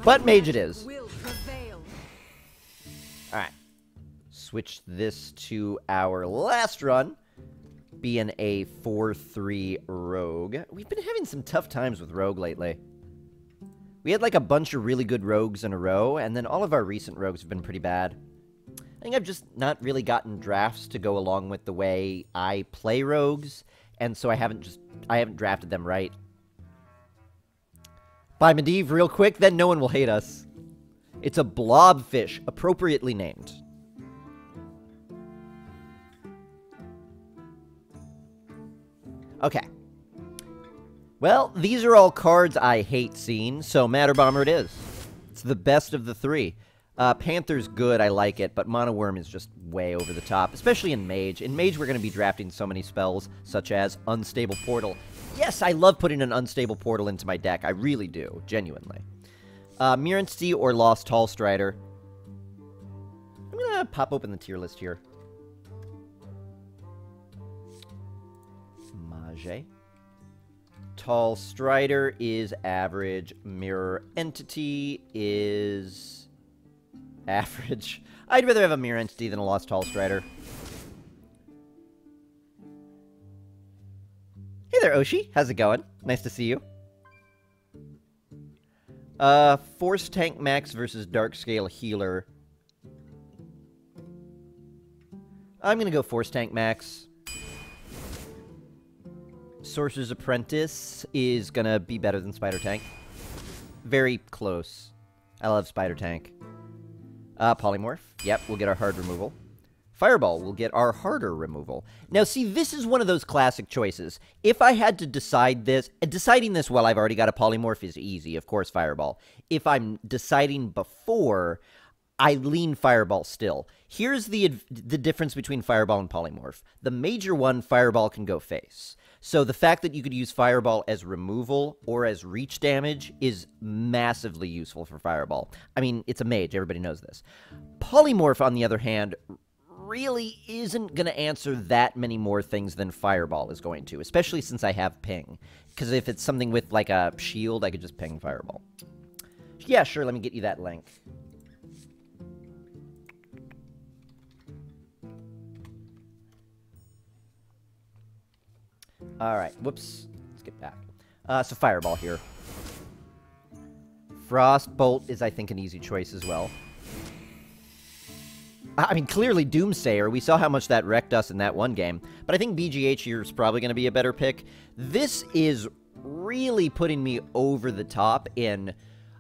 But Mage it is. Will prevail. Alright. Switch this to our last run, being a 4-3 Rogue. We've been having some tough times with Rogue lately. We had like a bunch of really good Rogues in a row, and then all of our recent Rogues have been pretty bad. I think I've just not really gotten drafts to go along with the way I play Rogues, and so I haven't drafted them right. Buy Medivh real quick, then no one will hate us. It's a blobfish, appropriately named. Okay. Well, these are all cards I hate seeing, so Matter Bomber it is. It's the best of the three. Panther's good, I like it, but Mono Worm is just way over the top, especially in Mage. In Mage, we're going to be drafting so many spells, such as Unstable Portal. Yes, I love putting an Unstable Portal into my deck. I really do, genuinely. Mirror Entity or Lost Tall Strider. I'm going to pop open the tier list here. Mage. Tall Strider is average. Mirror Entity is average. I'd rather have a Mirror Entity than a Lost Tall Strider. Hey there, Oshi. How's it going? Nice to see you. Force Tank Max versus Dark Scale Healer. I'm gonna go Force Tank Max. Sorcerer's Apprentice is gonna be better than Spider Tank. Very close. I love Spider Tank. Polymorph. Yep, we'll get our hard removal. Fireball will get our harder removal. Now, see, this is one of those classic choices. If I had to decide this, deciding this while I've already got a Polymorph is easy, of course, Fireball. If I'm deciding before, I lean Fireball still. Here's the difference between Fireball and Polymorph. The major one, Fireball can go face. So the fact that you could use Fireball as removal or as reach damage is massively useful for Fireball. I mean, it's a Mage, everybody knows this. Polymorph, on the other hand, really isn't going to answer that many more things than Fireball is going to, especially since I have Ping. Because if it's something with, like, a shield, I could just Ping Fireball. Yeah, sure, let me get you that link. Alright, whoops. Let's get back. So Fireball here. Frostbolt is, I think, an easy choice as well. I mean, clearly Doomsayer. We saw how much that wrecked us in that one game. But I think BGH here is probably going to be a better pick. This is really putting me over the top in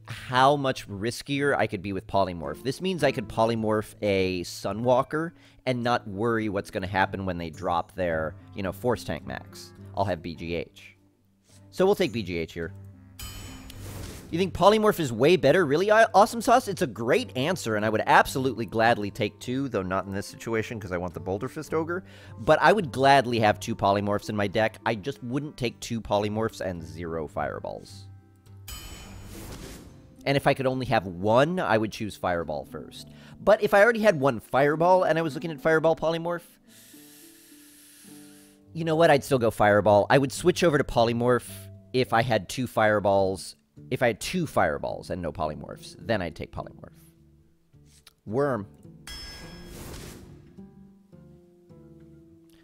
how much riskier I could be with Polymorph. This means I could Polymorph a Sunwalker and not worry what's going to happen when they drop their, you know, Force Tank Max. I'll have BGH. So we'll take BGH here. You think Polymorph is way better? Really, Awesome Sauce? It's a great answer, and I would absolutely gladly take two, though not in this situation because I want the Boulder Fist Ogre. But I would gladly have two Polymorphs in my deck. I just wouldn't take two Polymorphs and 0 Fireballs. And if I could only have one, I would choose Fireball first. But if I already had one Fireball and I was looking at Fireball Polymorph, you know what? I'd still go Fireball. I would switch over to Polymorph if I had two Fireballs. If I had two Fireballs and no Polymorphs, then I'd take Polymorph. Worm.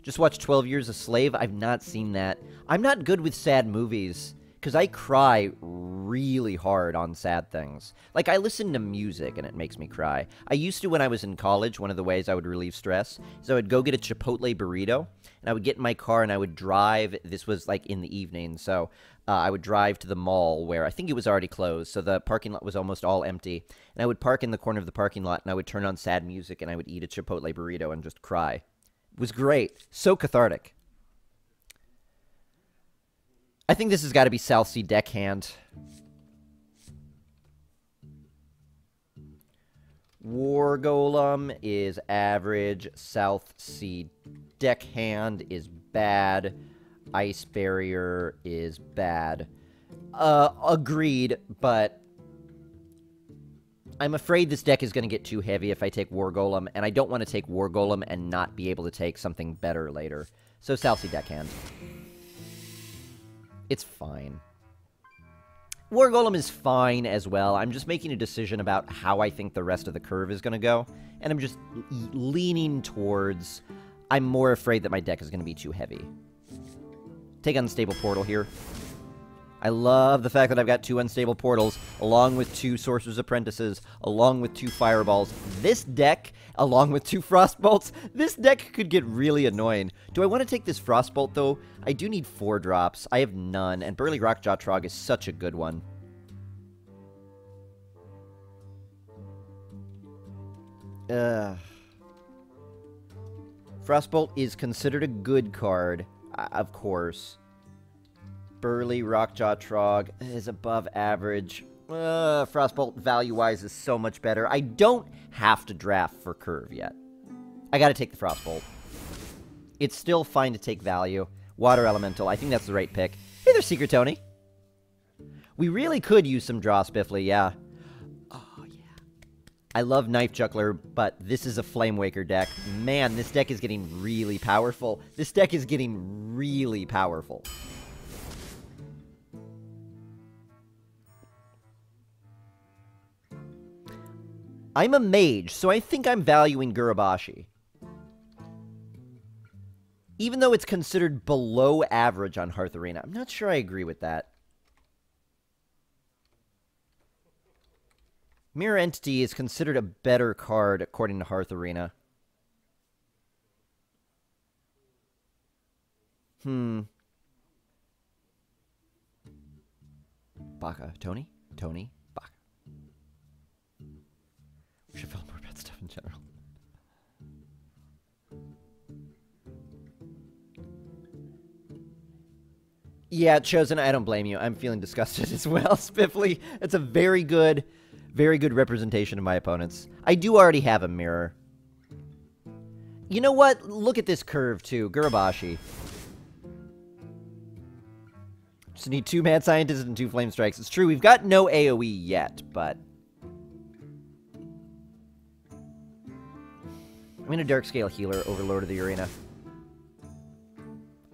Just watched 12 Years a Slave. I've not seen that. I'm not good with sad movies, because I cry really hard on sad things. Like, I listen to music, and it makes me cry. I used to when I was in college. One of the ways I would relieve stress is I would go get a Chipotle burrito, and I would get in my car, and I would drive. This was, like, in the evening, so I would drive to the mall where I think it was already closed, so the parking lot was almost all empty. And I would park in the corner of the parking lot, and I would turn on sad music, and I would eat a Chipotle burrito and just cry. It was great. So cathartic. I think this has got to be South Sea Deckhand. War Golem is average. South Sea Deckhand is bad. Ice Barrier is bad. Agreed, but I'm afraid this deck is going to get too heavy if I take War Golem, and I don't want to take War Golem and not be able to take something better later. So South Sea Deckhand. It's fine. War Golem is fine as well. I'm just making a decision about how I think the rest of the curve is going to go. And I'm just leaning towards... I'm more afraid that my deck is going to be too heavy. Take Unstable Portal here. I love the fact that I've got 2 Unstable Portals, along with 2 Sorcerer's Apprentices, along with 2 Fireballs. This deck, along with 2 Frostbolts, this deck could get really annoying. Do I want to take this Frostbolt, though? I do need 4 drops. I have none, and Burly Rockjaw Trogg is such a good one. Frostbolt is considered a good card, of course. Burly Rockjaw Trogg is above average. Frostbolt value-wise is so much better. I don't have to draft for curve yet. I gotta take the Frostbolt. It's still fine to take value. Water Elemental, I think that's the right pick. Hey there, Secret Tony. We really could use some draw, Spiffly, yeah. Oh, yeah. I love Knife Juggler, but this is a Flamewaker deck. Man, this deck is getting really powerful. This deck is getting really powerful. I'm a mage, so I think I'm valuing Gurabashi. Even though it's considered below average on Hearth Arena. I'm not sure I agree with that. Mirror Entity is considered a better card according to Hearth Arena. Baka. Tony? Tony? Baka. We should feel more about stuff in general. Yeah, Chosen, I don't blame you. I'm feeling disgusted as well, Spiffly. It's a very good representation of my opponents. I do already have a mirror. You know what? Look at this curve, too. Gurabashi. Just need 2 Mad Scientists and 2 Flame Strikes. It's true, we've got no AoE yet, but... I'm going to Darkscale Healer, Overlord of the Arena.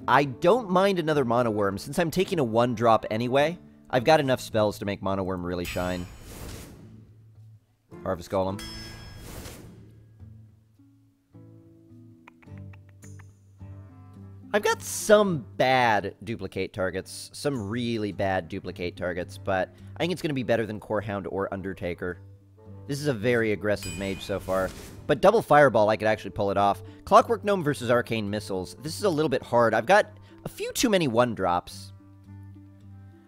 I don't mind another Mono Worm. Since I'm taking a 1-drop anyway, I've got enough spells to make Mono Worm really shine. Harvest Golem. I've got some bad duplicate targets. Some really bad duplicate targets, but I think it's going to be better than Core Hound or Undertaker. This is a very aggressive mage so far. But double Fireball, I could actually pull it off. Clockwork Gnome versus Arcane Missiles. This is a little bit hard. I've got a few too many 1-drops.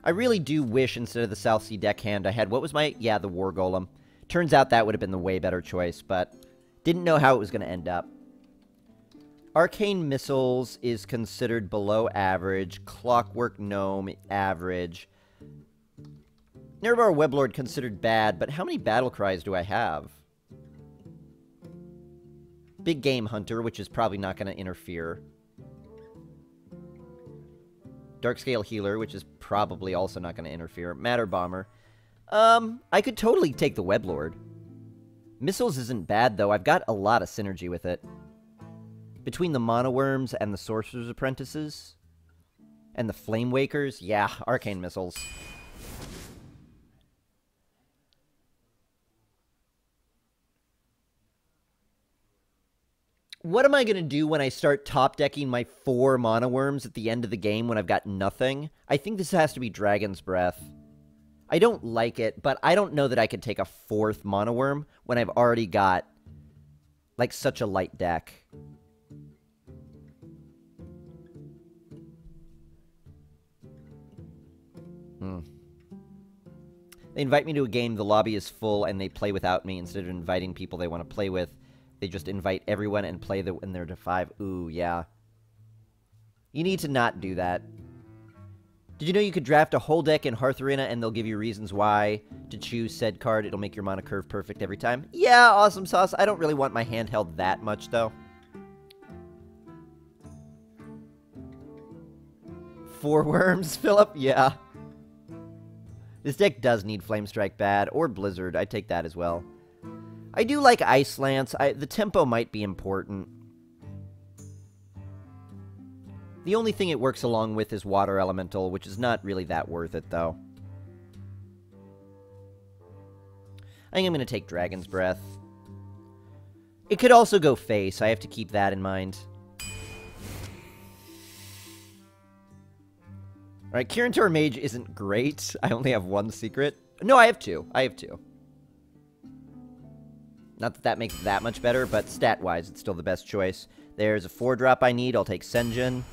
I really do wish instead of the South Sea Deckhand I had... What was my... Yeah, the War Golem. Turns out that would have been the way better choice, but didn't know how it was going to end up. Arcane Missiles is considered below average. Clockwork Gnome, average. Nearbar Weblord considered bad, but how many Battle Cries do I have? Big Game Hunter, which is probably not going to interfere. Darkscale Healer, which is probably also not going to interfere. Matter Bomber. I could totally take the Weblord. Missiles isn't bad, though. I've got a lot of synergy with it. Between the Mono Worms and the Sorcerer's Apprentices. And the Flame Wakers. Yeah, Arcane Missiles. What am I going to do when I start top-decking my 4 Mono Worms at the end of the game when I've got nothing? I think this has to be Dragon's Breath. I don't like it, but I don't know that I could take a 4th Mono Worm when I've already got, like, such a light deck. They invite me to a game, the lobby is full, and they play without me instead of inviting people they want to play with. They just invite everyone and play when they're to 5. Ooh, yeah. You need to not do that. Did you know you could draft a whole deck in Hearth Arena and they'll give you reasons why to choose said card? It'll make your mana curve perfect every time. Yeah, Awesome Sauce. I don't really want my hand held that much, though. 4 worms, Philip? Yeah. This deck does need Flame Strike bad, or Blizzard. I'd take that as well. I do like Ice Lance. The tempo might be important. The only thing it works along with is Water Elemental, which is not really that worth it, though. I think I'm going to take Dragon's Breath. It could also go face. I have to keep that in mind. Alright, Kirin Mage isn't great. I only have one secret. No, I have two. I have two. Not that that makes it that much better, but stat-wise, it's still the best choice. There's a 4-drop I need. I'll take Senjin.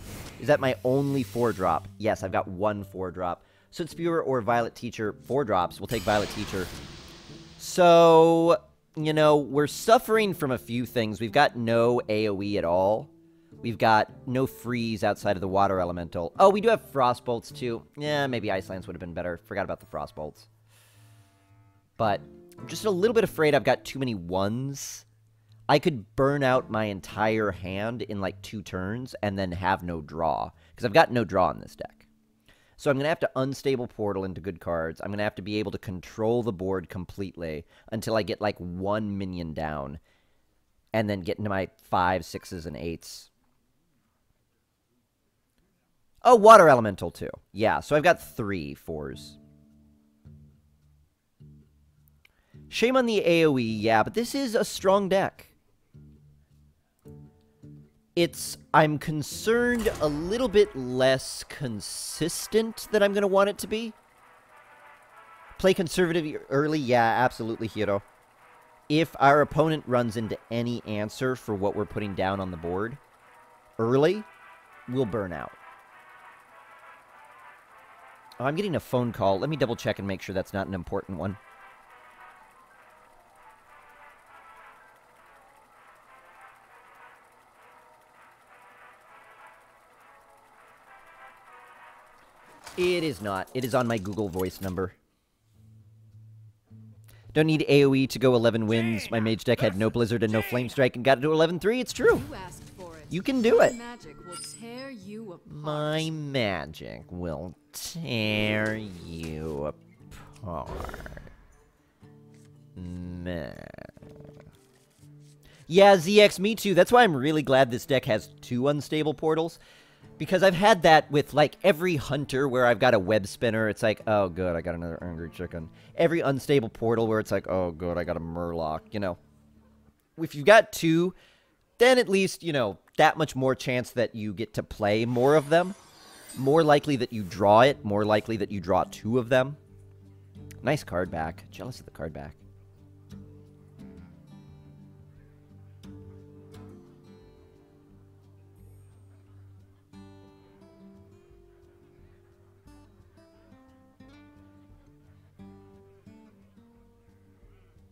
Is that my only 4-drop? Yes, I've got one 4-drop. Soot Spewer or Violet Teacher, 4 drops. We'll take Violet Teacher. So, you know, we're suffering from a few things. We've got no AoE at all. We've got no freeze outside of the Water Elemental. Oh, we do have Frost Bolts, too. Yeah, maybe Ice Lance would have been better. Forgot about the Frost Bolts. But I'm just a little bit afraid I've got too many 1s. I could burn out my entire hand in, like, 2 turns and then have no draw. Because I've got no draw in this deck. So I'm going to have to Unstable Portal into good cards. I'm going to have to be able to control the board completely until I get, like, 1 minion down. And then get into my 5s, 6s, and 8s. Oh, Water Elemental, too. Yeah, so I've got 3 4s. Shame on the AoE, yeah, but this is a strong deck. I'm concerned a little bit less consistent than I'm going to want it to be. Play conservative early, yeah, absolutely, Hiro. If our opponent runs into any answer for what we're putting down on the board early, we'll burn out. Oh, I'm getting a phone call. Let me double check and make sure that's not an important one. It is not. It is on my Google Voice number. Don't need AoE to go 11 wins. My Mage deck had no Blizzard and no Flame Strike and got it to 11-3. It's true. You can do it. My magic will tear you apart. Man. Yeah, ZX, me too. That's why I'm really glad this deck has 2 unstable portals. Because I've had that with, like, every hunter where I've got a web spinner. It's like, oh, good, I got another angry chicken. Every unstable portal where it's like, oh, good, I got a murloc. You know, if you've got 2, then at least, you know, that much more chance that you get to play more of them. More likely that you draw it. More likely that you draw 2 of them. Nice card back. Jealous of the card back.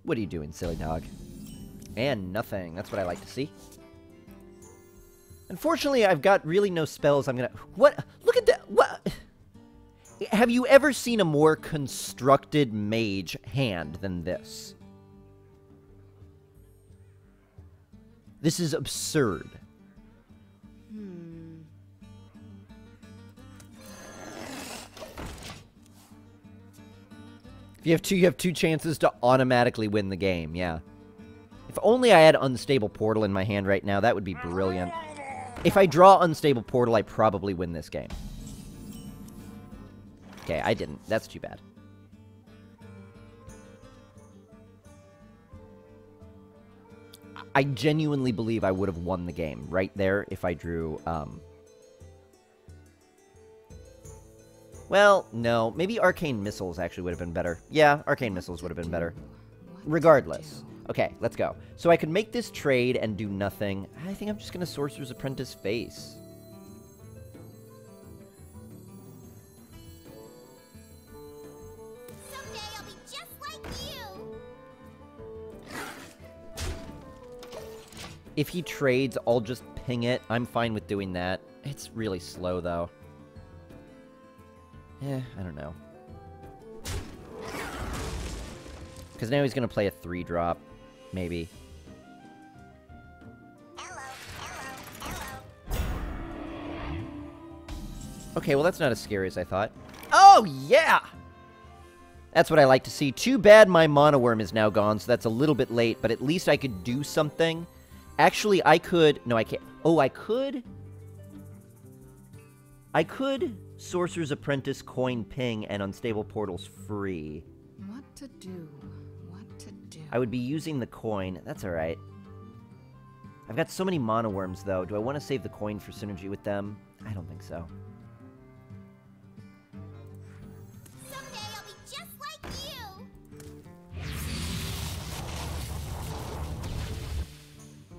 What are you doing, silly dog? And nothing. That's what I like to see. Unfortunately, I've got really no spells. I'm gonna... What? Look at that! What? Have you ever seen a more constructed mage hand than this? This is absurd. If you have 2 chances to automatically win the game, yeah. If only I had Unstable Portal in my hand right now, that would be brilliant. If I draw Unstable Portal, I probably win this game. Okay, I didn't. That's too bad. I genuinely believe I would have won the game right there if I drew, Well, no. Maybe Arcane Missiles actually would have been better. Yeah, Arcane Missiles would have been better. Regardless. Okay, let's go. So I could make this trade and do nothing. I think I'm just going to Sorcerer's Apprentice face. Someday I'll be just like you. If he trades, I'll just ping it. I'm fine with doing that. It's really slow, though. I don't know. Because now he's going to play a 3-drop. Maybe. Okay, well that's not as scary as I thought. Oh, yeah! That's what I like to see. Too bad my Mana Worm is now gone, so that's a little bit late, but at least I could do something. Actually, I could... No, I can't. Oh, I could... Sorcerer's Apprentice, Coin Ping, and Unstable Portals free. What to do? What to I would be using the coin. That's alright. I've got so many mana worms, though. Do I want to save the coin for synergy with them? I don't think so. Someday I'll be just like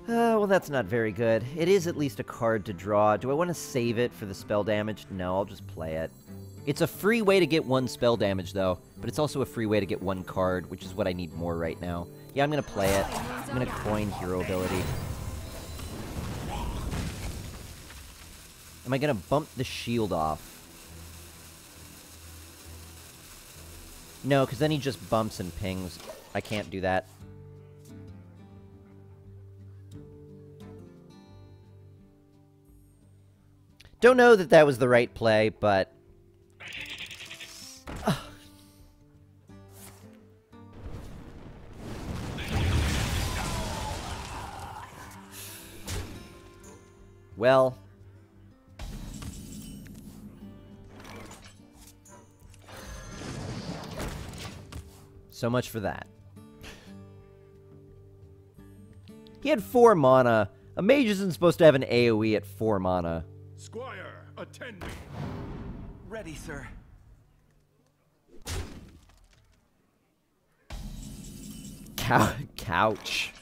you. Well, that's not very good. It is at least a card to draw. Do I want to save it for the spell damage? No, I'll just play it. It's a free way to get 1 spell damage, though, but it's also a free way to get 1 card, which is what I need more right now. Yeah, I'm going to play it. I'm going to coin hero ability. Am I going to bump the shield off? No, because then he just bumps and pings. I can't do that. Don't know that that was the right play, but... Well... So much for that. He had 4 mana. A mage isn't supposed to have an AoE at 4 mana. Squire, attend me. Ready, sir. Couch.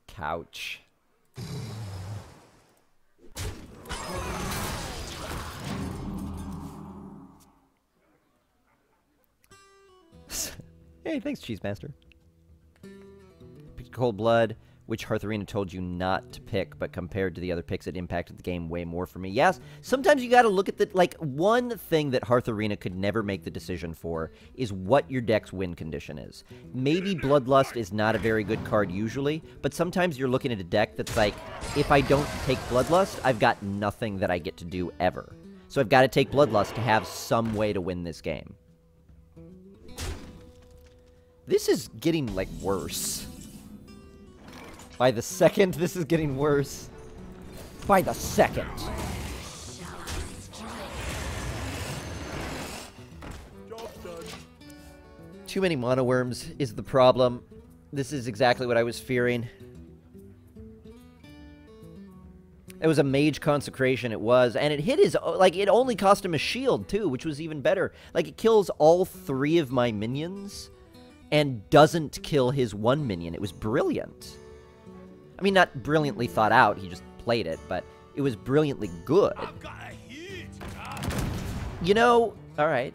Couch. Hey, thanks, Cheese Master. Picked Cold Blood, which Heartharina told you not to pick, but compared to the other picks, it impacted the game way more for me. Yes, sometimes you gotta look at the... Like, one thing that Heartharina could never make the decision for is what your deck's win condition is. Maybe Bloodlust is not a very good card usually, but sometimes you're looking at a deck that's like, if I don't take Bloodlust, I've got nothing that I get to do ever. So I've got to take Bloodlust to have some way to win this game. This is getting, like, worse. By the second, this is getting worse. By the second. Job done. Too many mana worms is the problem. This is exactly what I was fearing. It was a mage consecration, it was. And it hit his... Like, it only cost him a shield, too, which was even better. Like, it kills all 3 of my minions and doesn't kill his 1 minion. It was brilliant. I mean, not brilliantly thought out, he just played it, but it was brilliantly good. I've got a hit. You know, alright.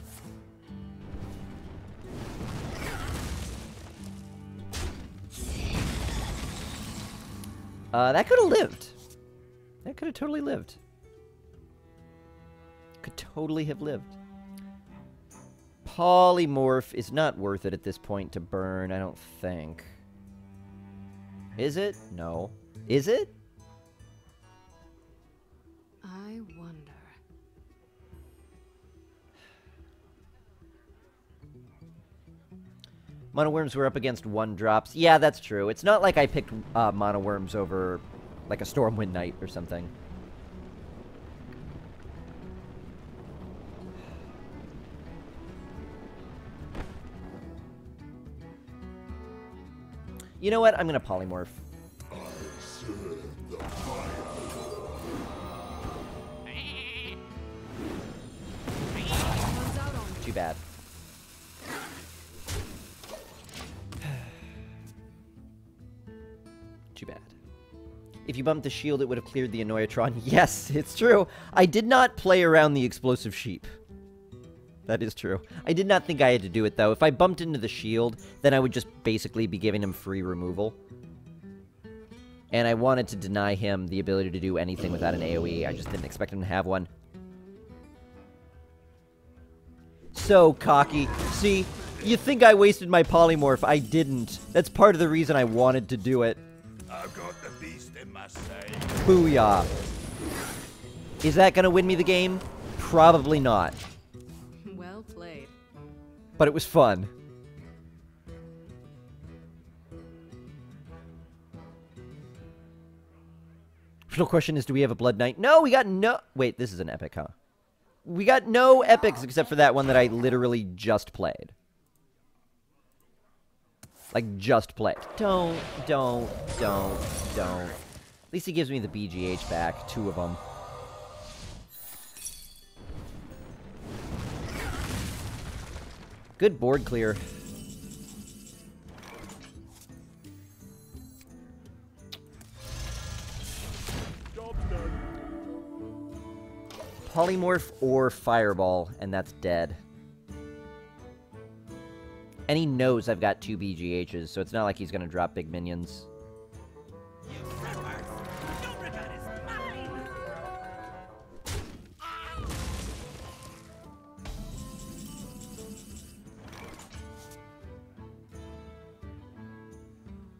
That could have lived. That could have totally lived. Could totally have lived. Polymorph is not worth it at this point to burn, I don't think. Is it? No. Is it? I wonder. Mono Worms were up against 1-drops. Yeah, that's true. It's not like I picked Mono Worms over, like, a Stormwind Knight or something. You know what? I'm gonna polymorph. Too bad. Too bad. If you bumped the shield, it would have cleared the Annoyatron. Yes, it's true. I did not play around the explosive sheep. That is true. I did not think I had to do it, though. If I bumped into the shield, then I would just basically be giving him free removal. And I wanted to deny him the ability to do anything without an AoE. I just didn't expect him to have one. So cocky. See, you think I wasted my polymorph. I didn't. That's part of the reason I wanted to do it. I've got the beast in my sight. Booyah. Is that going to win me the game? Probably not. Well played. But it was fun. Real question is, do we have a Blood Knight? No, we got no... Wait, this is an epic, huh? We got no epics except for that one that I literally just played. Like, just play. Don't. At least he gives me the BGH back. 2 of them. Good board clear. Polymorph or Fireball, and that's dead. And he knows I've got 2 BGHs, so it's not like he's gonna drop big minions.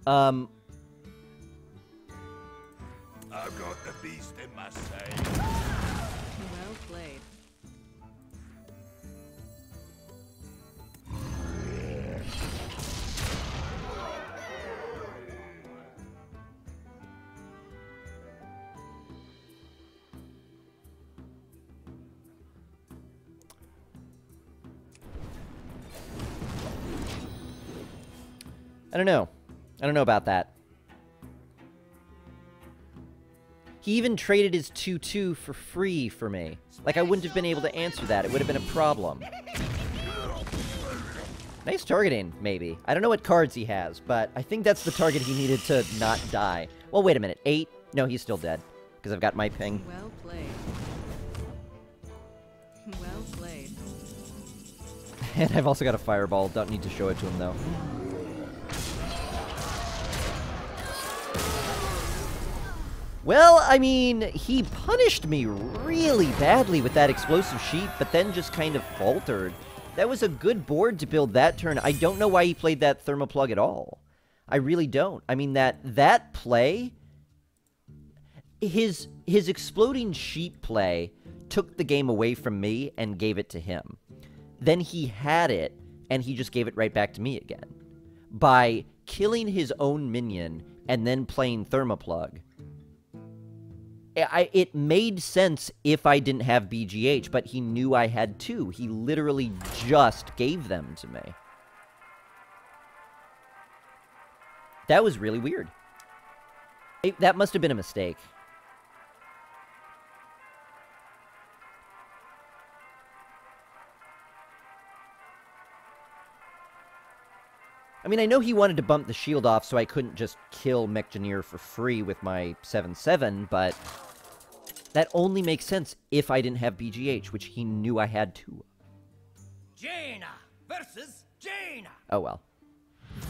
I've got the beast in my sight. Well played. I don't know. I don't know about that. He even traded his 2/2 for free for me. Like, I wouldn't have been able to answer that. It would have been a problem. Nice targeting, maybe. I don't know what cards he has, but I think that's the target he needed to not die. Well, wait a minute. 8? No, he's still dead. Because I've got my ping. Well played. Well played. And I've also got a fireball. Don't need to show it to him, though. Well, I mean, he punished me really badly with that explosive sheep, but then just kind of faltered. That was a good board to build that turn. I don't know why he played that thermoplug at all. I really don't. I mean, that play, his exploding sheep play took the game away from me and gave it to him. Then he had it, and he just gave it right back to me again. By killing his own minion and then playing thermoplug. It made sense if I didn't have BGH, but he knew I had 2. He literally just gave them to me. That was really weird. That must have been a mistake. I mean, I know he wanted to bump the shield off so I couldn't just kill Mechgineer for free with my 7/7, but that only makes sense if I didn't have BGH, which he knew I had 2. Jaina versus Jaina. Oh, well.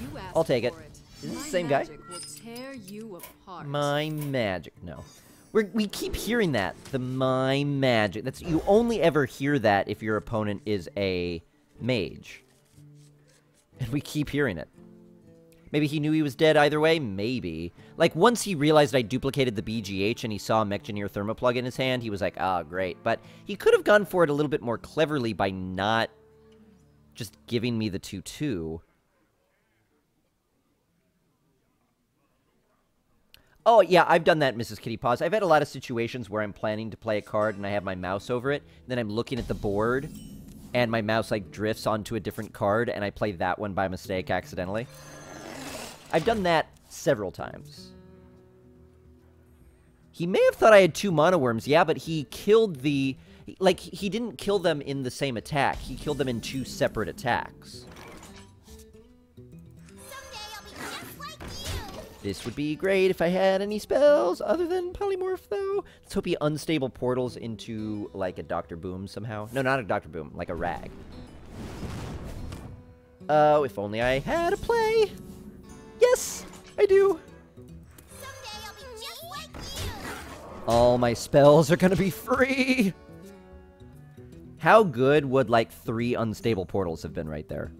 You asked I'll take it. for Is this the My same guy? magic will tear you apart. My magic. No. We keep hearing that. The my magic. That's you only ever hear that if your opponent is a mage. And we keep hearing it. Maybe he knew he was dead either way? Maybe. Like, once he realized I duplicated the BGH and he saw a Mechgineer thermoplug in his hand, he was like, ah, great. But he could have gone for it a little bit more cleverly by not just giving me the 2/2. Oh, yeah, I've done that, Mrs. Kitty Paws. I've had a lot of situations where I'm planning to play a card and I have my mouse over it, and then I'm looking at the board, and my mouse, like, drifts onto a different card, and I play that one by mistake accidentally. I've done that several times. He may have thought I had 2 Mono Worms, yeah, but he killed the... Like, he didn't kill them in the same attack. He killed them in 2 separate attacks. Someday I'll be just like you. This would be great if I had any spells other than Polymorph, though. Let's hope he unstable portals into, like, a Dr. Boom somehow. No, not a Dr. Boom, like a Rag. Oh, if only I had a play. Yes, I do. Someday I'll be just like you. All my spells are gonna be free. How good would, like, 3 unstable portals have been right there?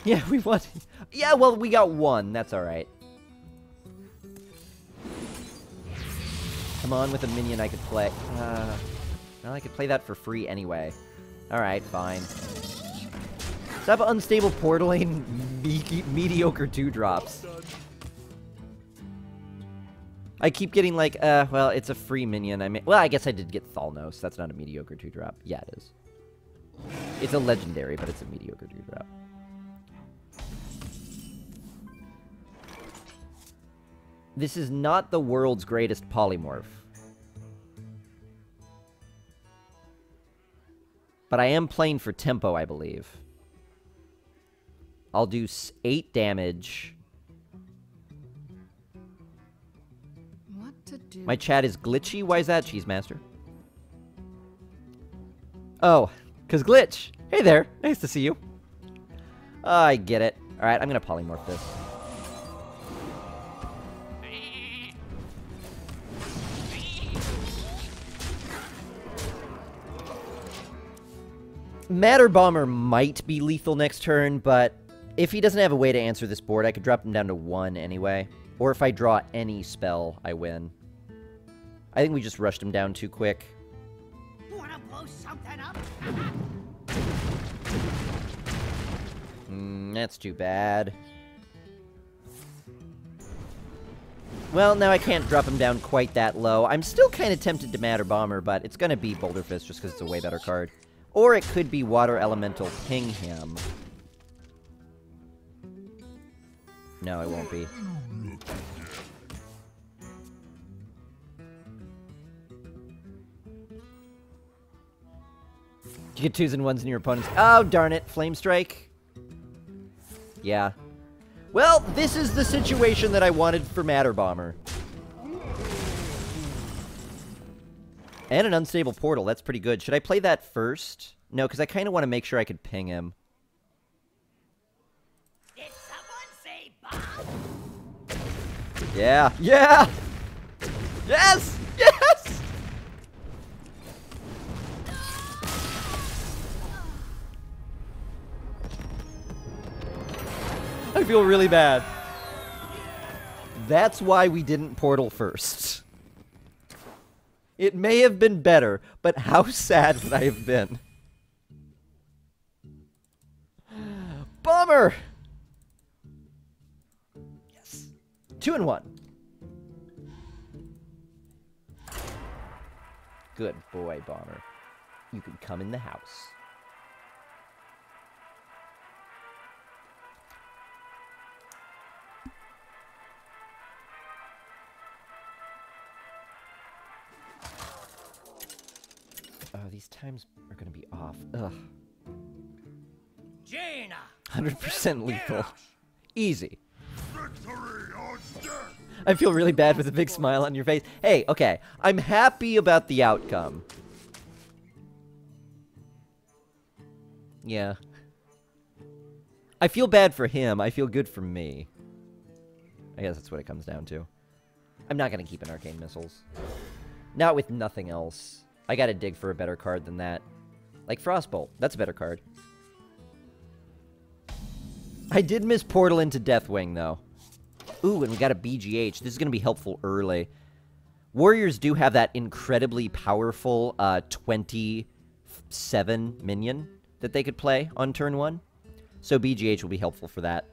Yeah, we won. Yeah, well, we got 1. That's alright. Come on with a minion I could play. Well, I could play that for free anyway. Alright, fine. Stop unstable portaling mediocre 2-drops. I keep getting like, well, it's a free minion. Well, I guess I did get Thalnos. That's not a mediocre 2-drop. Yeah, it is. It's a legendary, but it's a mediocre 2-drop. This is not the world's greatest polymorph. But I am playing for tempo, I believe. I'll do 8 damage. What to do? My chat is glitchy? Why is that, Cheese Master? Oh, because glitch. Hey there. Nice to see you. I get it. Alright, I'm going to polymorph this. Matter Bomber might be lethal next turn, but if he doesn't have a way to answer this board, I could drop him down to 1 anyway. Or if I draw any spell, I win. I think we just rushed him down too quick. Wanna blow something up? That's too bad. Well, now I can't drop him down quite that low. I'm still kind of tempted to Matter Bomber, but it's going to be Boulder Fist just because it's a way better card. Or it could be Water Elemental Ping him. No, it won't be. You get 2s and 1s in your opponent's... Oh, darn it. Flame Strike? Yeah. Well, this is the situation that I wanted for Matter Bomber. And an Unstable Portal. That's pretty good. Should I play that first? No, because I kind of want to make sure I could ping him. Did someone say Bob? Yeah. Yeah! Yes! Yes! I feel really bad. That's why we didn't Portal first. It may have been better, but how sad would I have been? Bummer! Yes. 2 and 1. Good boy, Bomber. You can come in the house. Oh, these times are going to be off. Ugh. Jaina! 100% lethal. Easy. Victory or death! I feel really bad with a big smile on your face. Hey, okay. I'm happy about the outcome. Yeah. I feel bad for him. I feel good for me. I guess that's what it comes down to. I'm not going to keep an Arcane Missiles. Not with nothing else. I gotta dig for a better card than that. Like Frostbolt. That's a better card. I did miss Portal into Deathwing, though. Ooh, and we got a BGH. This is gonna be helpful early. Warriors do have that incredibly powerful 27 minion that they could play on turn 1. So BGH will be helpful for that.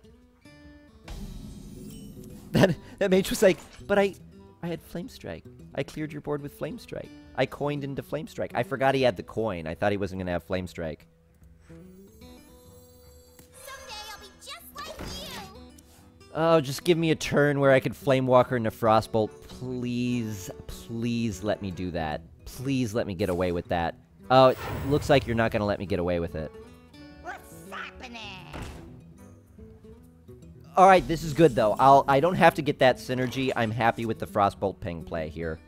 That mage was like, but I had Flame Strike. I cleared your board with Flame Strike. I coined into Flame Strike. I forgot he had the coin. I thought he wasn't going to have Flame Strike. Someday I'll be just like you. Oh, just give me a turn where I could Flame Walker into Frostbolt. Please, please let me do that. Please let me get away with that. Oh, it looks like you're not going to let me get away with it. What's happening? Alright, this is good, though. I don't have to get that synergy. I'm happy with the Frostbolt ping play here.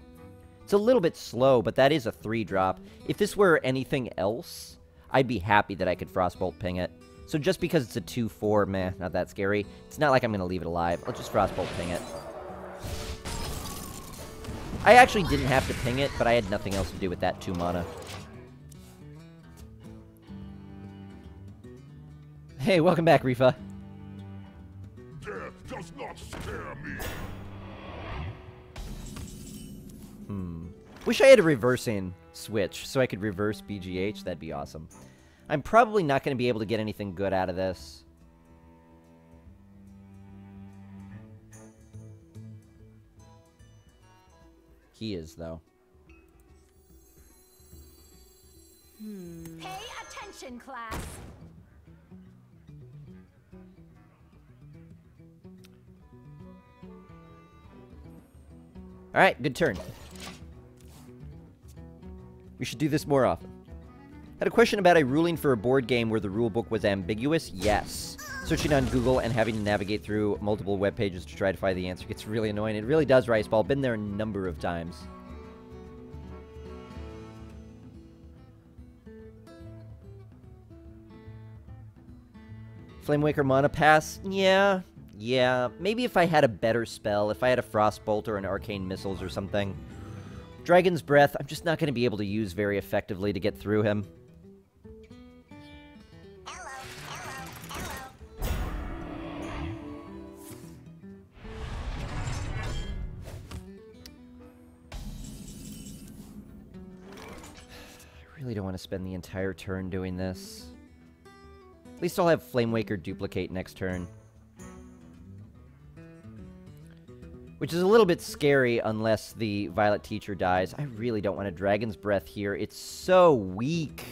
It's a little bit slow, but that is a 3-drop. If this were anything else, I'd be happy that I could Frostbolt ping it. So just because it's a 2-4, meh, not that scary. It's not like I'm going to leave it alive. Let's just Frostbolt ping it. I actually didn't have to ping it, but I had nothing else to do with that 2 mana. Hey, welcome back, Rifa. Death does not scare me. Wish I had a reversing switch so I could reverse BGH. That'd be awesome. I'm probably not going to be able to get anything good out of this. he is, though. Pay attention, class. Alright, good turn. We should do this more often. Had a question about a ruling for a board game where the rulebook was ambiguous? Yes. Searching on Google and having to navigate through multiple web pages to try to find the answer gets really annoying. It really does, Rice Ball. Been there a number of times. Flamewaker mana pass? Yeah. Yeah. Maybe if I had a better spell. If I had a Frostbolt or an Arcane Missiles or something. Dragon's Breath, I'm just not going to be able to use very effectively to get through him. I really don't want to spend the entire turn doing this. At least I'll have Flamewaker duplicate next turn. Which is a little bit scary unless the Violet Teacher dies. I really don't want a Dragon's Breath here. It's so weak.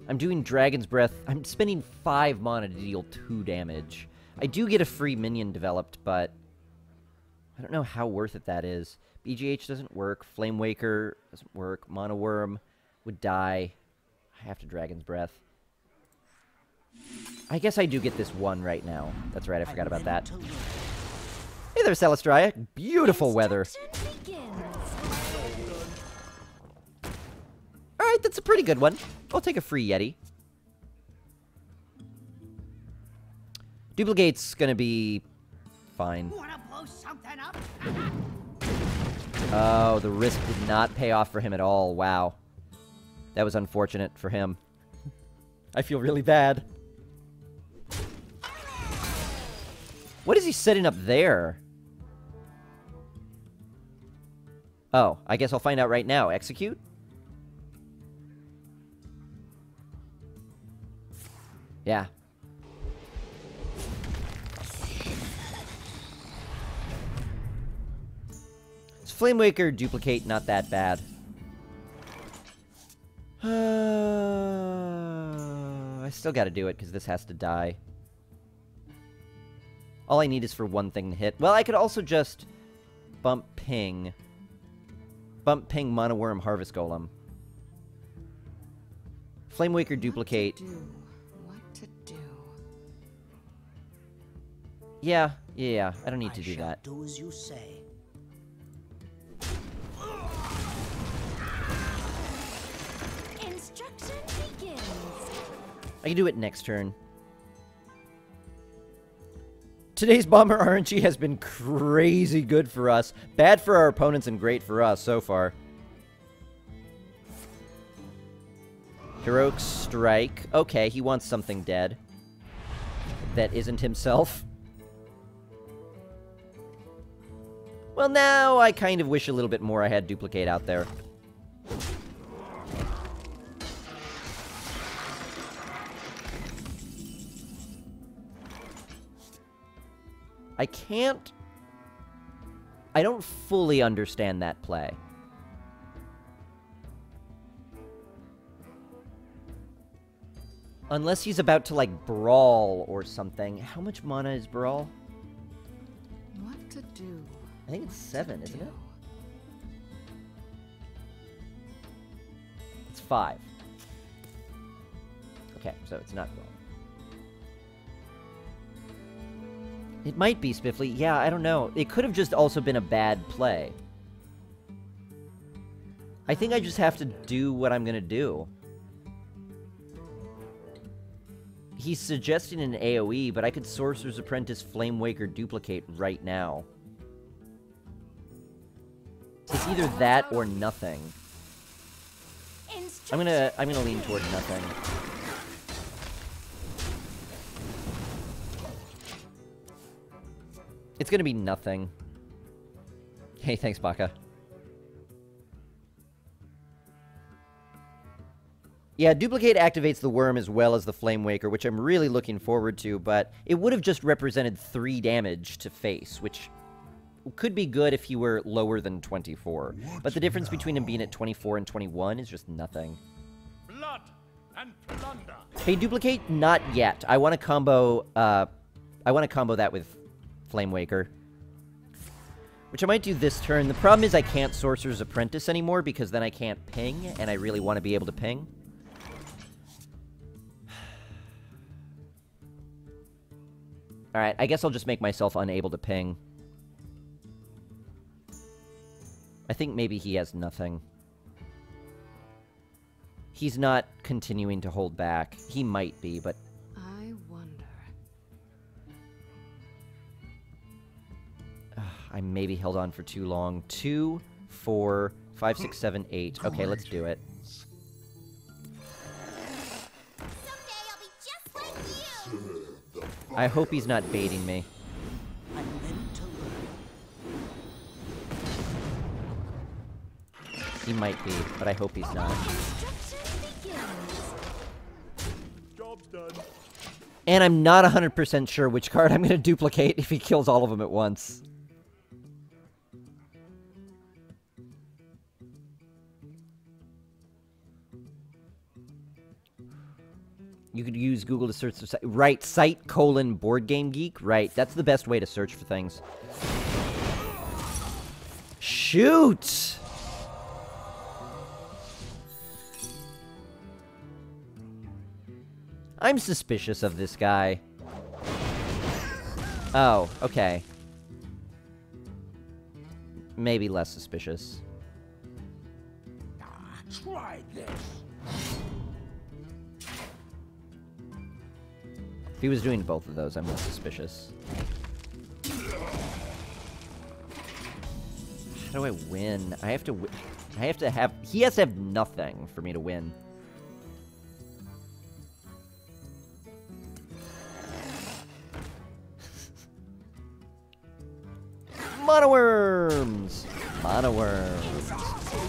I'm doing Dragon's Breath. I'm spending 5 mana to deal 2 damage. I do get a free minion developed, but I don't know how worth it that is. BGH doesn't work. Flamewaker doesn't work. Mana Worm would die. I have to Dragon's Breath. I guess I do get this 1 right now. That's right, I forgot about that. Hey there, Celestria. Beautiful weather. Alright, that's a pretty good one. I'll take a free Yeti. Duplicate's gonna be fine. Wanna blow something up? Oh, the risk did not pay off for him at all. Wow. That was unfortunate for him. I feel really bad. What is he setting up there? Oh, I guess I'll find out right now. Execute? Yeah. It's Flamewaker duplicate, not that bad. I still gotta do it, because this has to die. All I need is for one thing to hit. Well, I could also just bump ping. Bump ping Mana Worm Harvest Golem. Flamewaker duplicate. What to do? Yeah. I don't need to do shall that. do as you say. Instruction begins. I can do it next turn. Today's Bomber RNG has been crazy good for us. Bad for our opponents and great for us so far. Heroic Strike. Okay, he wants something dead. That isn't himself. Well, now I kind of wish a little bit more I had Duplicate out there. I don't fully understand that play. Unless he's about to, like, brawl or something. How much mana is brawl? What to do? I think it's 7, isn't it? It's 5. Okay, so it's not brawl. It might be Spiffly. Yeah, I don't know. It could have just also been a bad play. I think I just have to do what I'm gonna do. He's suggesting an AoE, but I could Sorcerer's Apprentice Flamewaker duplicate right now. It's either that or nothing. I'm gonna lean toward nothing. It's gonna be nothing. Hey, thanks, Baka. Yeah, Duplicate activates the Worm as well as the Flamewaker, which I'm really looking forward to, but it would have just represented 3 damage to face, which could be good if he were lower than 24. But the difference between him being at 24 and 21 is just nothing. Blood and plunder. Hey, duplicate, not yet. I want to combo. I want to combo that with Flame Waker, which I might do this turn. The problem is I can't Sorcerer's Apprentice anymore because then I can't ping, and I really want to be able to ping. Alright, I guess I'll just make myself unable to ping. I think maybe he has nothing. He's not continuing to hold back. He might be, but... I wonder. I maybe held on for too long. 2, 4, 5, 6, 7, 8. Okay, let's do it. Someday I'll be just like you. I hope he's not baiting me. I'm ready to learn. He might be, but I hope he's not. Construction begins. Job's done. And I'm not 100% sure which card I'm going to duplicate if he kills all of them at once. You could use Google to search the site. Right, site : Board Game Geek. Right, that's the best way to search for things. Shoot! I'm suspicious of this guy. Oh, okay. Maybe less suspicious. Try this. If he was doing both of those, I'm less suspicious. How do I win? I have to have... He has to have nothing for me to win. Monoworms! Monoworms!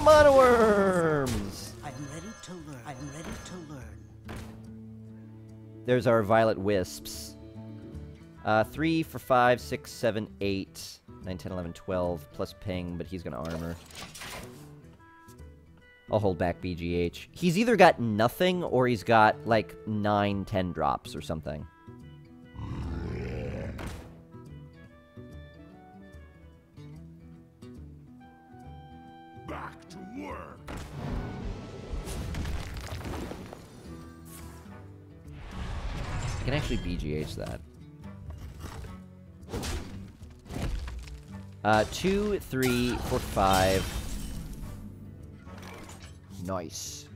Monoworms! I'm ready to learn. I'm ready to learn. There's our Violet Wisps. 3 for 5, 6, 7, 8, 9, 10, 11, 12, plus ping, but he's gonna armor. I'll hold back BGH. He's either got nothing, or he's got, like, 9, 10 drops or something. Back to work. I can actually BGH that. 2, 3, 4, 5. Nice.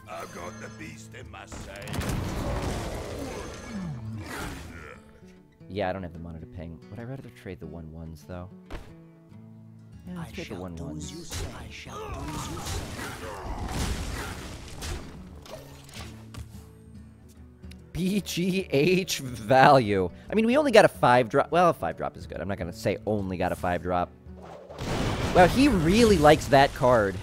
I've got the beast in my sight. Yeah, I don't have the mana to ping. Would I rather trade the 1/1s, though? Yeah, let's trade the 1/1s. I shall do as you say. BGH value. I mean, we only got a 5-drop. Well, a 5-drop is good. I'm not going to say only got a 5-drop. Wow, he really likes that card.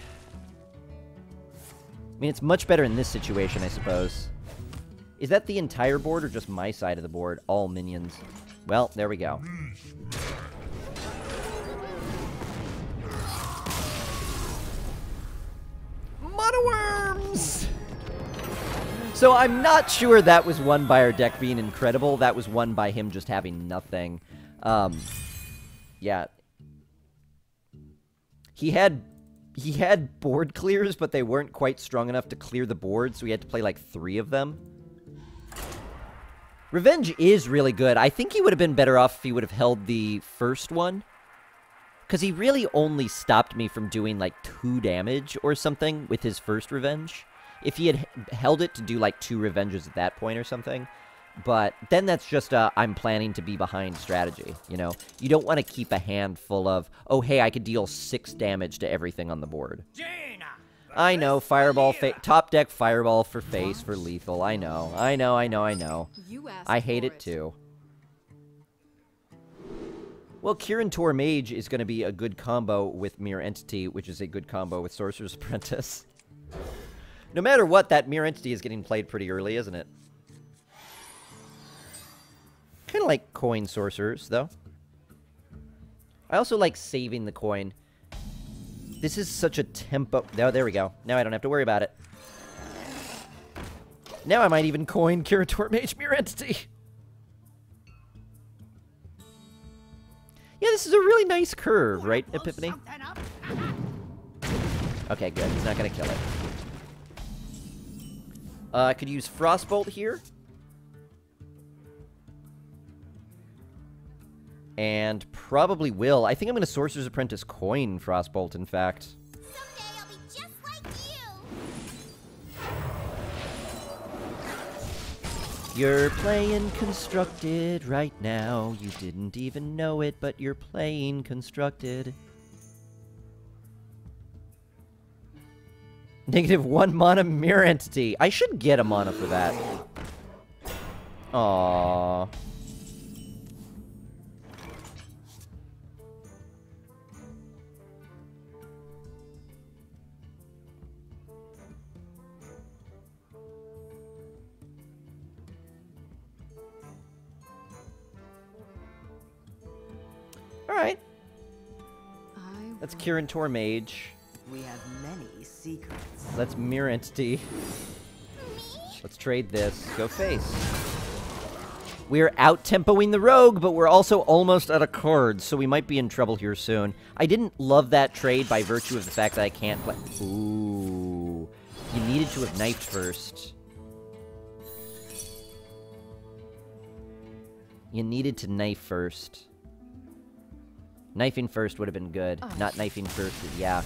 I mean, it's much better in this situation, I suppose. Is that the entire board or just my side of the board? All minions. Well, there we go. Monoworms! So I'm not sure that was won by our deck being incredible. That was won by him just having nothing. Yeah. He had board clears, but they weren't quite strong enough to clear the board, so he had to play like 3 of them. Revenge is really good. I think he would have been better off if he would have held the first one. Because he really only stopped me from doing like 2 damage or something with his first Revenge. If he had held it to do like 2 Revenges at that point or something. But then that's just a I'm planning to be behind strategy, you know? You don't want to keep a hand full of, oh hey, I could deal 6 damage to everything on the board. Jaina! I know, Fireball, top deck Fireball for face, for lethal. I know. You asked I hate for it too. Well, Kirin Tor Mage is going to be a good combo with Mirror Entity, which is a good combo with Sorcerer's Apprentice. No matter what, that Mirror Entity is getting played pretty early, isn't it? Kind of like coin sorcerers, though. I also like saving the coin. This is such a tempo... Oh, there we go. Now I don't have to worry about it. Now I might even coin Kirator Mage Mirror Entity. Yeah, this is a really nice curve, right, Epiphany? Okay, good. He's not going to kill it. I could use Frostbolt here. And probably will. I think I'm going to Sorcerer's Apprentice coin Frostbolt, in fact. Someday I'll be just like you. You're playing Constructed right now. You didn't even know it, but you're playing Constructed. -1 mana Mirror Entity. I should get a mana for that. Aww. Alright. That's Kirator Mage. We have many secrets. That's Mirror Entity. Let's trade this. Go face. We're out-tempoing the rogue, but we're also almost out of cards, so we might be in trouble here soon. I didn't love that trade by virtue of the fact that I can't play... Ooh. You needed to have knifed first. You needed to knife first. Knifing first would have been good. Not knifing first, yeah.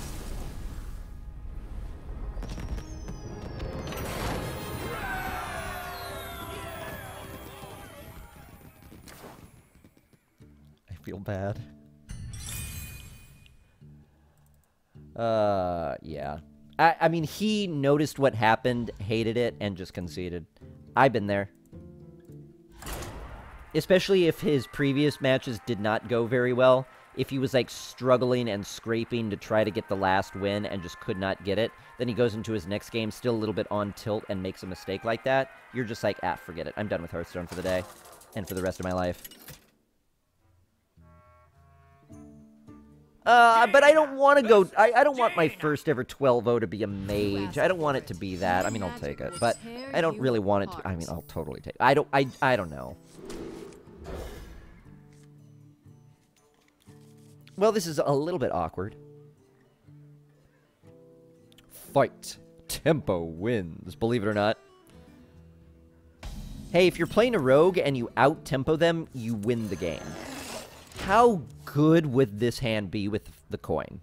I feel bad. Yeah. I mean, he noticed what happened, hated it, and just conceded. I've been there. Especially if his previous matches did not go very well. If he was, like, struggling and scraping to try to get the last win and just could not get it, then he goes into his next game still a little bit on tilt and makes a mistake like that, you're just like, ah, forget it. I'm done with Hearthstone for the day. And for the rest of my life. But I don't want to go... I don't want my first ever 12-0 to be a mage. I don't want it to be that. I mean, I'll take it. But I don't really want it to... I mean, I'll totally take it. I don't know. Well, this is a little bit awkward. Fight. Tempo wins, believe it or not. Hey, if you're playing a rogue and you out-tempo them, you win the game. How good would this hand be with the coin?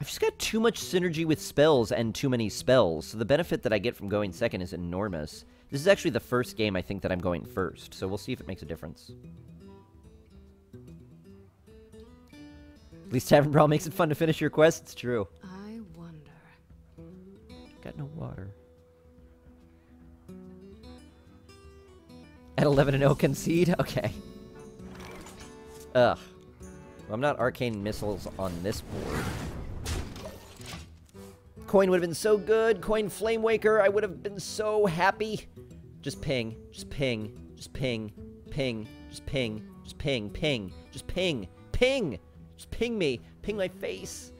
I've just got too much synergy with spells and too many spells, so the benefit that I get from going second is enormous. This is actually the first game I think that I'm going first, so we'll see if it makes a difference. At least Tavern Brawl makes it fun to finish your quest. It's true. I wonder. Got no water. At 11-0 concede? Okay. Ugh. Well, I'm not Arcane Missiles on this board. Coin would have been so good. Coin Flamewaker, I would have been so happy. Just ping. Just ping. Just ping. Ping. Just ping. Just ping. Ping. Just ping. Ping! Just ping me. Ping my face.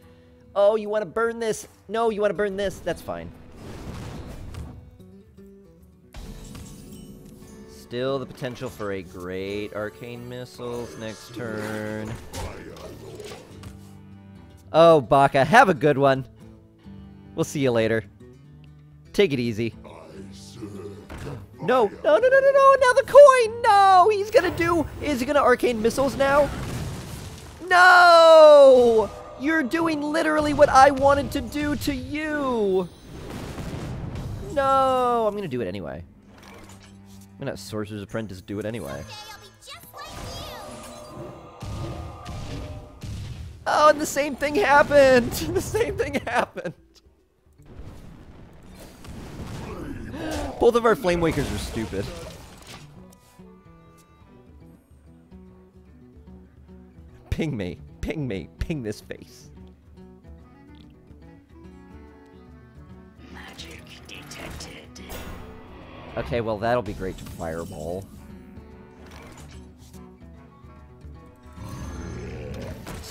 Oh, you want to burn this? No, you want to burn this? That's fine. Still the potential for a great Arcane Missiles next turn. Oh, Baka, have a good one. We'll see you later. Take it easy. No, no, no, no, no, no, now the coin! No! He's gonna do... Is he gonna Arcane Missiles now? No! You're doing literally what I wanted to do to you! No! I'm gonna do it anyway. I'm gonna Sorcerer's Apprentice do it anyway. Someday I'll be just like you. Oh, and the same thing happened! The same thing happened! Both of our Flamewakers are stupid. Ping me. Ping me. Ping this face. Magic detected. Okay, well, that'll be great to Fireball.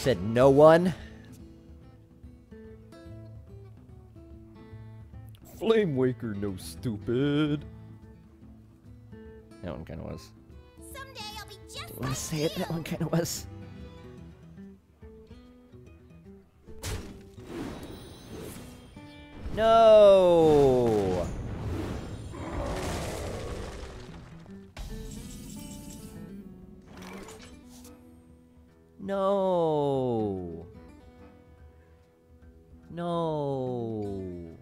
said no one. Flame Waker, no stupid. That one kind of was. Someday I'll be just I want like to say it. That one kind of was. No. No. No.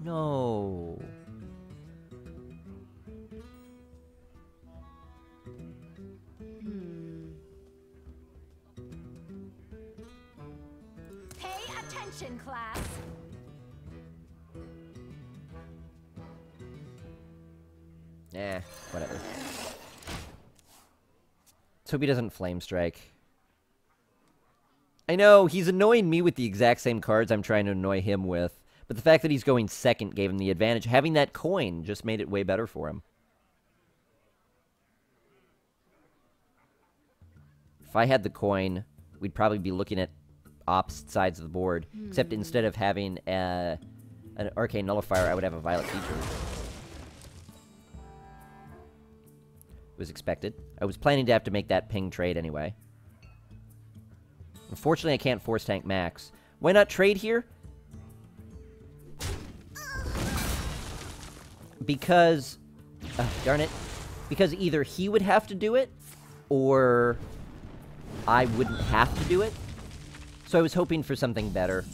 No. Pay attention, class. Whatever. Let's hope he doesn't Flame Strike. I know, he's annoying me with the exact same cards I'm trying to annoy him with. But the fact that he's going second gave him the advantage. Having that coin just made it way better for him. If I had the coin, we'd probably be looking at opposite sides of the board. Except instead of having an Arcane Nullifier, I would have a Violet Feature. Was expected. I was planning to have to make that ping trade anyway. Unfortunately, I can't force tank Max. Why not trade here? Because... darn it. Because either he would have to do it, or I wouldn't have to do it. So I was hoping for something better.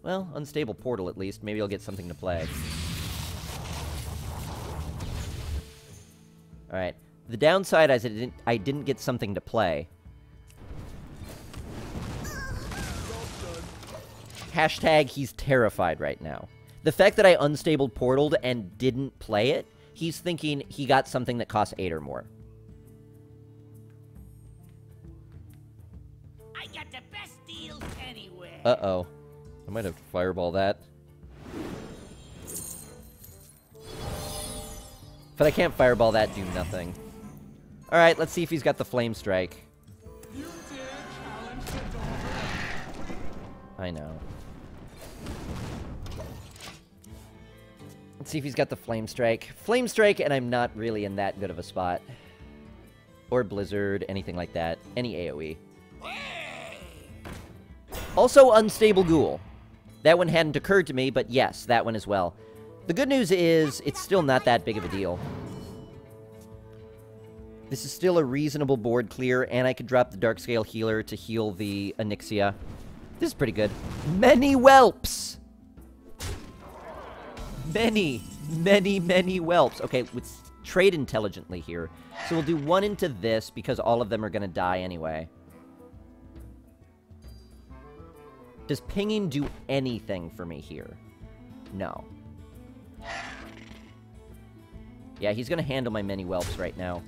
Well, unstable portal at least. Maybe I'll get something to play. Alright. The downside is I didn't get something to play. Hashtag he's terrified right now. The fact that I unstable portaled and didn't play it, he's thinking he got something that costs 8 or more. I got the best deals anywhere. Uh-oh. I might have to fireball that. But I can't fireball that, do nothing. Alright, let's see if he's got the Flame Strike. I know. Let's see if he's got the Flame Strike. Flame Strike, and I'm not really in that good of a spot. Or Blizzard, anything like that. Any AoE. Also, Unstable Ghoul. That one hadn't occurred to me, but yes, that one as well. The good news is, it's still not that big of a deal. This is still a reasonable board clear, and I could drop the Darkscale Healer to heal the Onyxia. This is pretty good. Many whelps! Many whelps. Okay, let's trade intelligently here. So we'll do one into this, because all of them are going to die anyway. Does pinging do anything for me here? No. Yeah, he's going to handle my many whelps right now.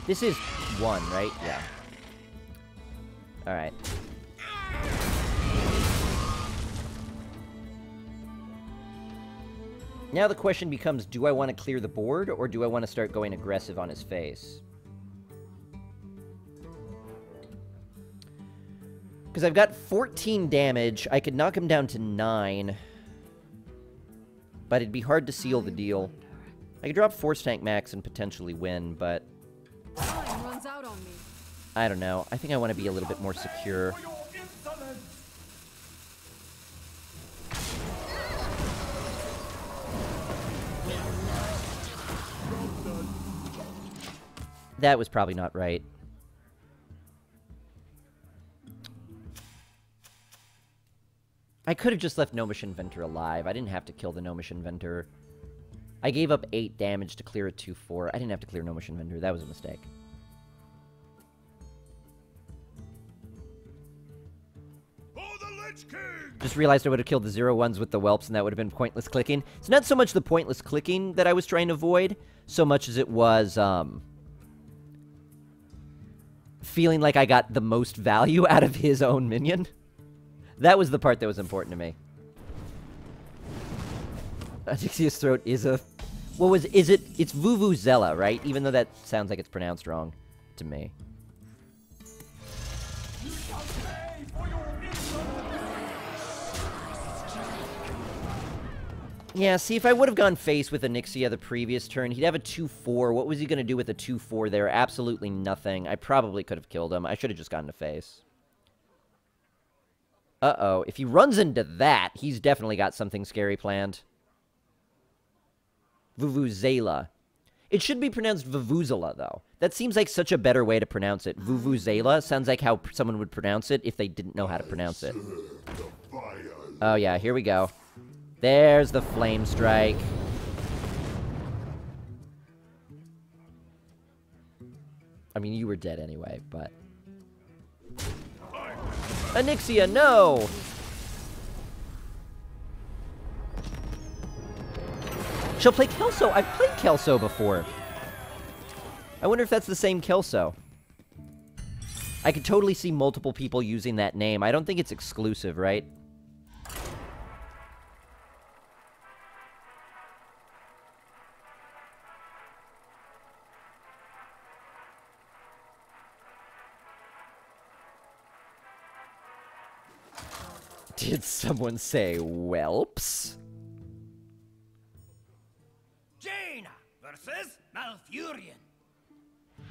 This is 1, right? Yeah. Alright. Now the question becomes, do I want to clear the board, or do I want to start going aggressive on his face? Because I've got 14 damage. I could knock him down to 9. But it'd be hard to seal the deal. I could drop Force Tank Max and potentially win, but... Time runs out on me. I don't know. I think I want to be a little bit more secure. That was probably not right. I could have just left Gnomish Inventor alive. I didn't have to kill the Gnomish Inventor. I gave up 8 damage to clear a 2-4. I didn't have to clear Gnomish Inventor. That was a mistake. Just realized I would have killed the 0-1s with the whelps, and that would have been pointless clicking. It's not so much the pointless clicking that I was trying to avoid, so much as it was, feeling like I got the most value out of his own minion. That was the part that was important to me. Onyxia's Throat is a What was... Is it... It's Vuvuzela, right? Even though that sounds like it's pronounced wrong to me. Yeah, see, if I would have gone face with Onyxia the previous turn, he'd have a 2-4. What was he going to do with a 2-4 there? Absolutely nothing. I probably could have killed him. I should have just gone to face. Uh-oh. If he runs into that, he's definitely got something scary planned. Vuvuzela. It should be pronounced Vuvuzela, though. That seems like such a better way to pronounce it. Vuvuzela sounds like how someone would pronounce it if they didn't know how to pronounce it. Oh, yeah, here we go. There's the Flame Strike. I mean, you were dead anyway, but... Onyxia, no! She'll play Kelso. I've played Kelso before. I wonder if that's the same Kelso. I could totally see multiple people using that name. I don't think it's exclusive, right? Did someone say whelps? Jaina versus Malfurion.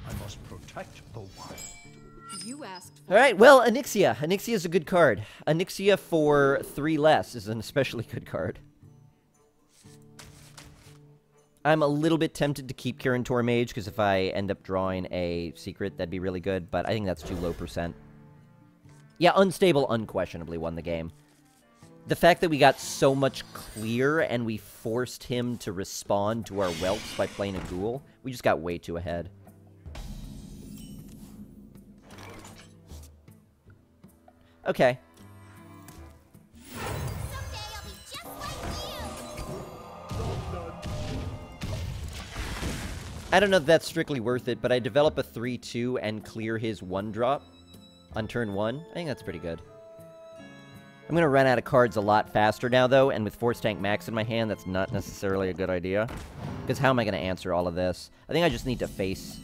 I must protect the wild. You asked for Alright, well, Onyxia. Onyxia is a good card. Onyxia for 3 less is an especially good card. I'm a little bit tempted to keep Kirin Mage, because if I end up drawing a secret, that'd be really good, but I think that's too low %. Yeah, Unstable unquestionably won the game. The fact that we got so much clear and we forced him to respond to our whelps by playing a ghoul, we just got way too ahead. Okay. Someday I'll be just like you. I don't know if that's strictly worth it, but I develop a 3-2 and clear his 1-drop on turn 1. I think that's pretty good. I'm going to run out of cards a lot faster now, though, and with Force Tank Max in my hand, that's not necessarily a good idea. Because how am I going to answer all of this? I think I just need to face.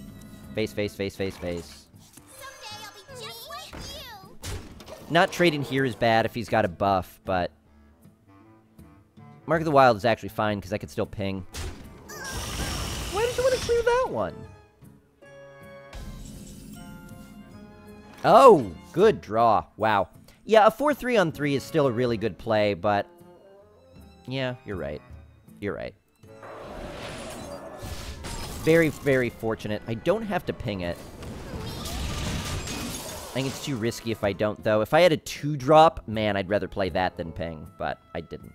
Face, face, face, face, face. Someday I'll be just like you. Not trading here is bad if he's got a buff, but... Mark of the Wild is actually fine, because I could still ping. Why did you want to clear that one? Oh, good draw. Wow. Yeah, a 4-3 on 3 is still a really good play, but... Yeah, you're right. You're right. Very, very fortunate. I don't have to ping it. I think it's too risky if I don't, though. If I had a 2-drop, man, I'd rather play that than ping, but I didn't.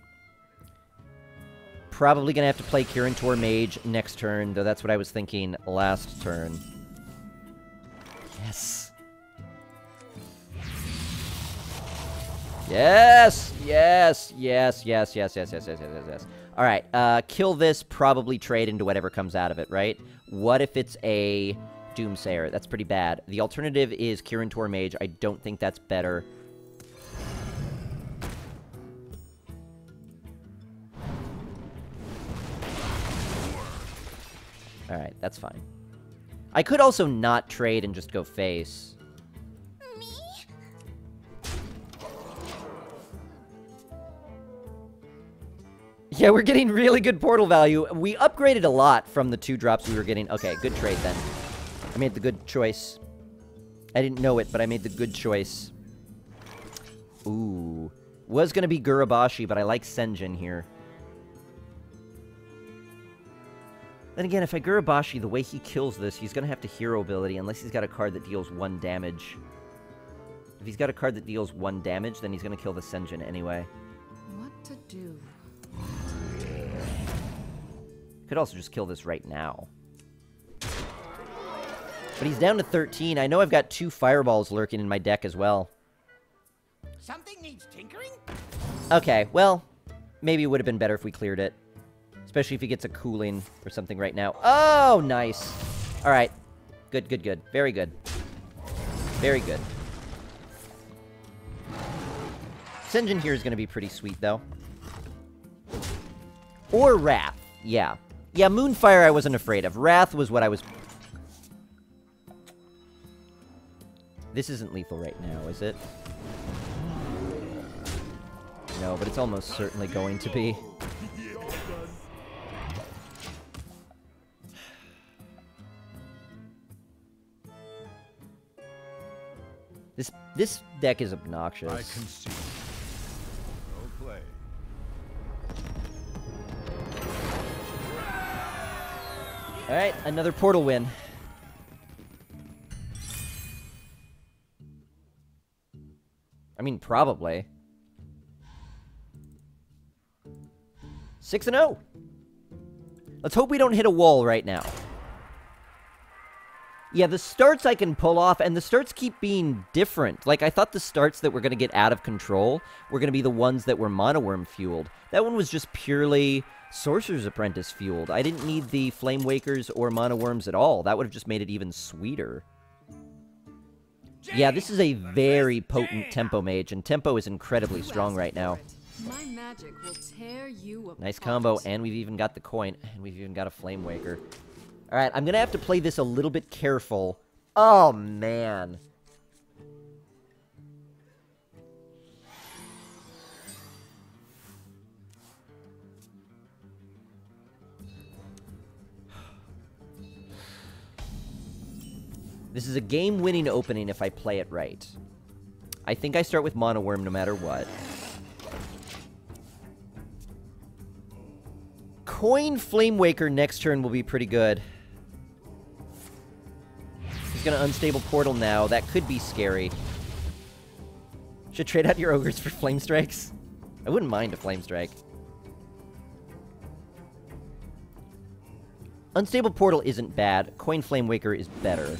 Probably gonna have to play Kirin Mage next turn, though that's what I was thinking last turn. Yes! Yes! Yes! Yes, yes, yes, yes, yes, yes, yes, yes, yes. Alright, kill this, probably trade into whatever comes out of it, right? What if it's a Doomsayer? That's pretty bad. The alternative is Kirin Mage. I don't think that's better. Alright, that's fine. I could also not trade and just go face. Me? Yeah, we're getting really good portal value. We upgraded a lot from the 2-drops we were getting. Okay, good trade then. I made the good choice. I didn't know it, but I made the good choice. Ooh. Was gonna be Gurabashi, but I like Senjin here. Then again, if I Gurabashi, the way he kills this, he's gonna have to hero ability, unless he's got a card that deals 1 damage. If he's got a card that deals 1 damage, then he's gonna kill the Senjin anyway. what to do. Could also just kill this right now. But he's down to 13. I know I've got 2 fireballs lurking in my deck as well. Something needs tinkering? Okay, well, maybe it would have been better if we cleared it. Especially if he gets a cooling or something right now. Oh, nice. All right. Good, good, good. Very good. Very good. Senjin here is going to be pretty sweet, though. Or Wrath. Yeah. Yeah, Moonfire I wasn't afraid of. Wrath was what I was... This isn't lethal right now, is it? No, but it's almost certainly going to be. This deck is obnoxious. I can see. Well played. Alright, another portal win. I mean, probably. 6-0. Let's hope we don't hit a wall right now. Yeah, the starts I can pull off, and the starts keep being different. Like, I thought the starts that were going to get out of control were going to be the ones that were Monoworm fueled. That one was just purely Sorcerer's Apprentice fueled. I didn't need the Flame Wakers or Monoworms at all. That would have just made it even sweeter. Yeah, this is a very potent Tempo Mage, and Tempo is incredibly strong right now. My magic will tear you apart. Nice combo, and we've even got the coin, and we've even got a Flame Waker. Alright, I'm gonna have to play this a little bit careful. Oh, man. This is a game-winning opening if I play it right. I think I start with Monoworm no matter what. Coin Flame Waker next turn will be pretty good. He's gonna Unstable Portal now. That could be scary. Should trade out your Ogres for Flame Strikes? I wouldn't mind a Flame Strike. Unstable Portal isn't bad. Coin Flame Waker is better.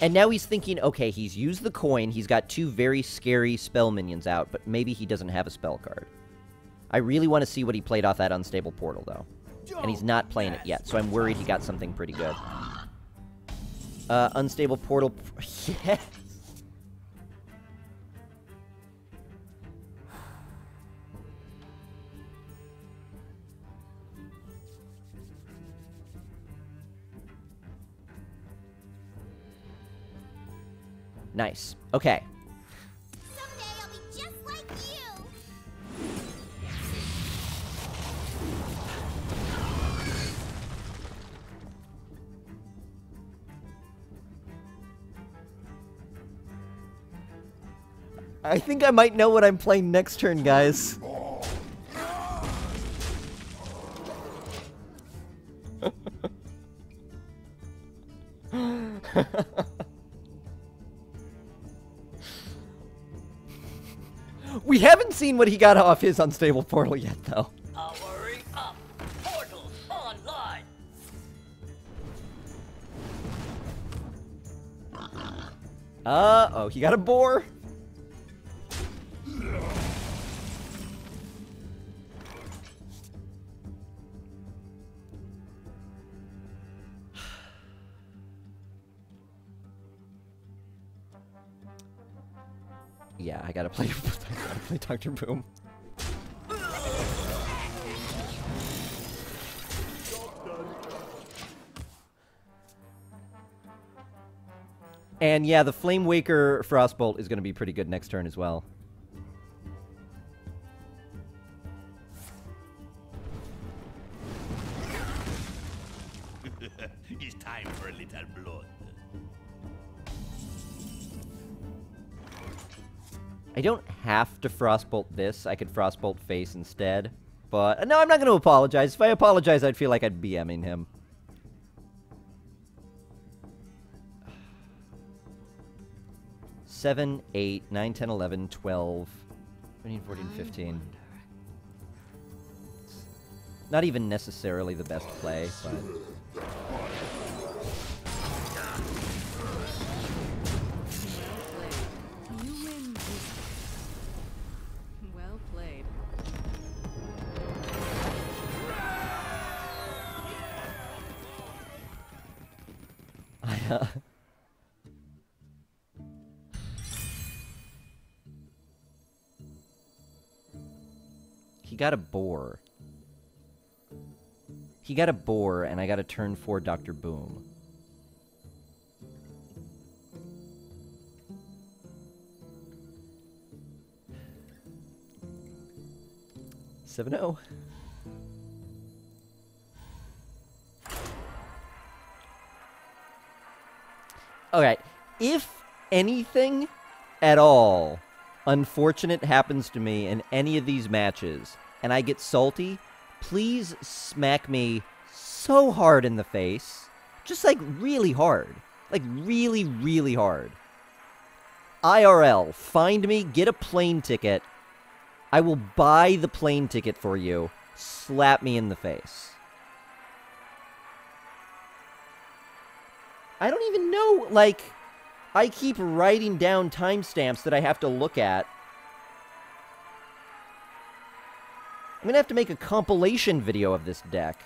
And now he's thinking, okay, he's used the coin, he's got two very scary spell minions out, but maybe he doesn't have a spell card. I really want to see what he played off that Unstable Portal, though. And he's not playing it yet, so I'm worried he got something pretty good. Unstable Portal... Yes! Nice. Okay. Someday I'll be just like you. I think I might know what I'm playing next turn, guys. We haven't seen what he got off his Unstable Portal yet, though. Powering up. Portals online. Uh-oh, he got a boar. Yeah, I gotta play Dr. Boom. And yeah, the Flame Waker Frostbolt is gonna be pretty good next turn as well. It's time for a little blood. I don't have to Frostbolt this. I could Frostbolt face instead. But, no, I'm not going to apologize. If I apologize, I'd feel like I'd BMing him. Seven, 8, 9, 10, 11, 12, 13, 14, 15. Not even necessarily the best play, but... You win this. Well played. got a boar. He got a boar, and I got a turn 4 Dr. Boom. Seven oh. Alright, if anything at all unfortunate happens to me in any of these matches, and I get salty, please smack me so hard in the face. Just, like, really hard. Like, really, really hard. IRL, find me, get a plane ticket. I will buy the plane ticket for you. Slap me in the face. I don't even know, like, I keep writing down timestamps that I have to look at. I'm gonna have to make a compilation video of this deck.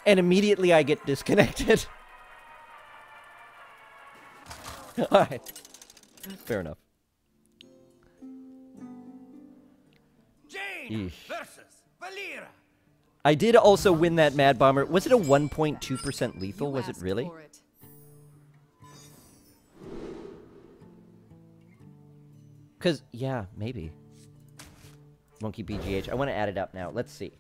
And immediately I get disconnected. Alright. Fair enough. Jane versus Valera. I did also win that Mad Bomber. Was it a 1.2% lethal? Was it really? For it. Because, yeah, maybe. Monkey BGH. I want to add it up now. Let's see.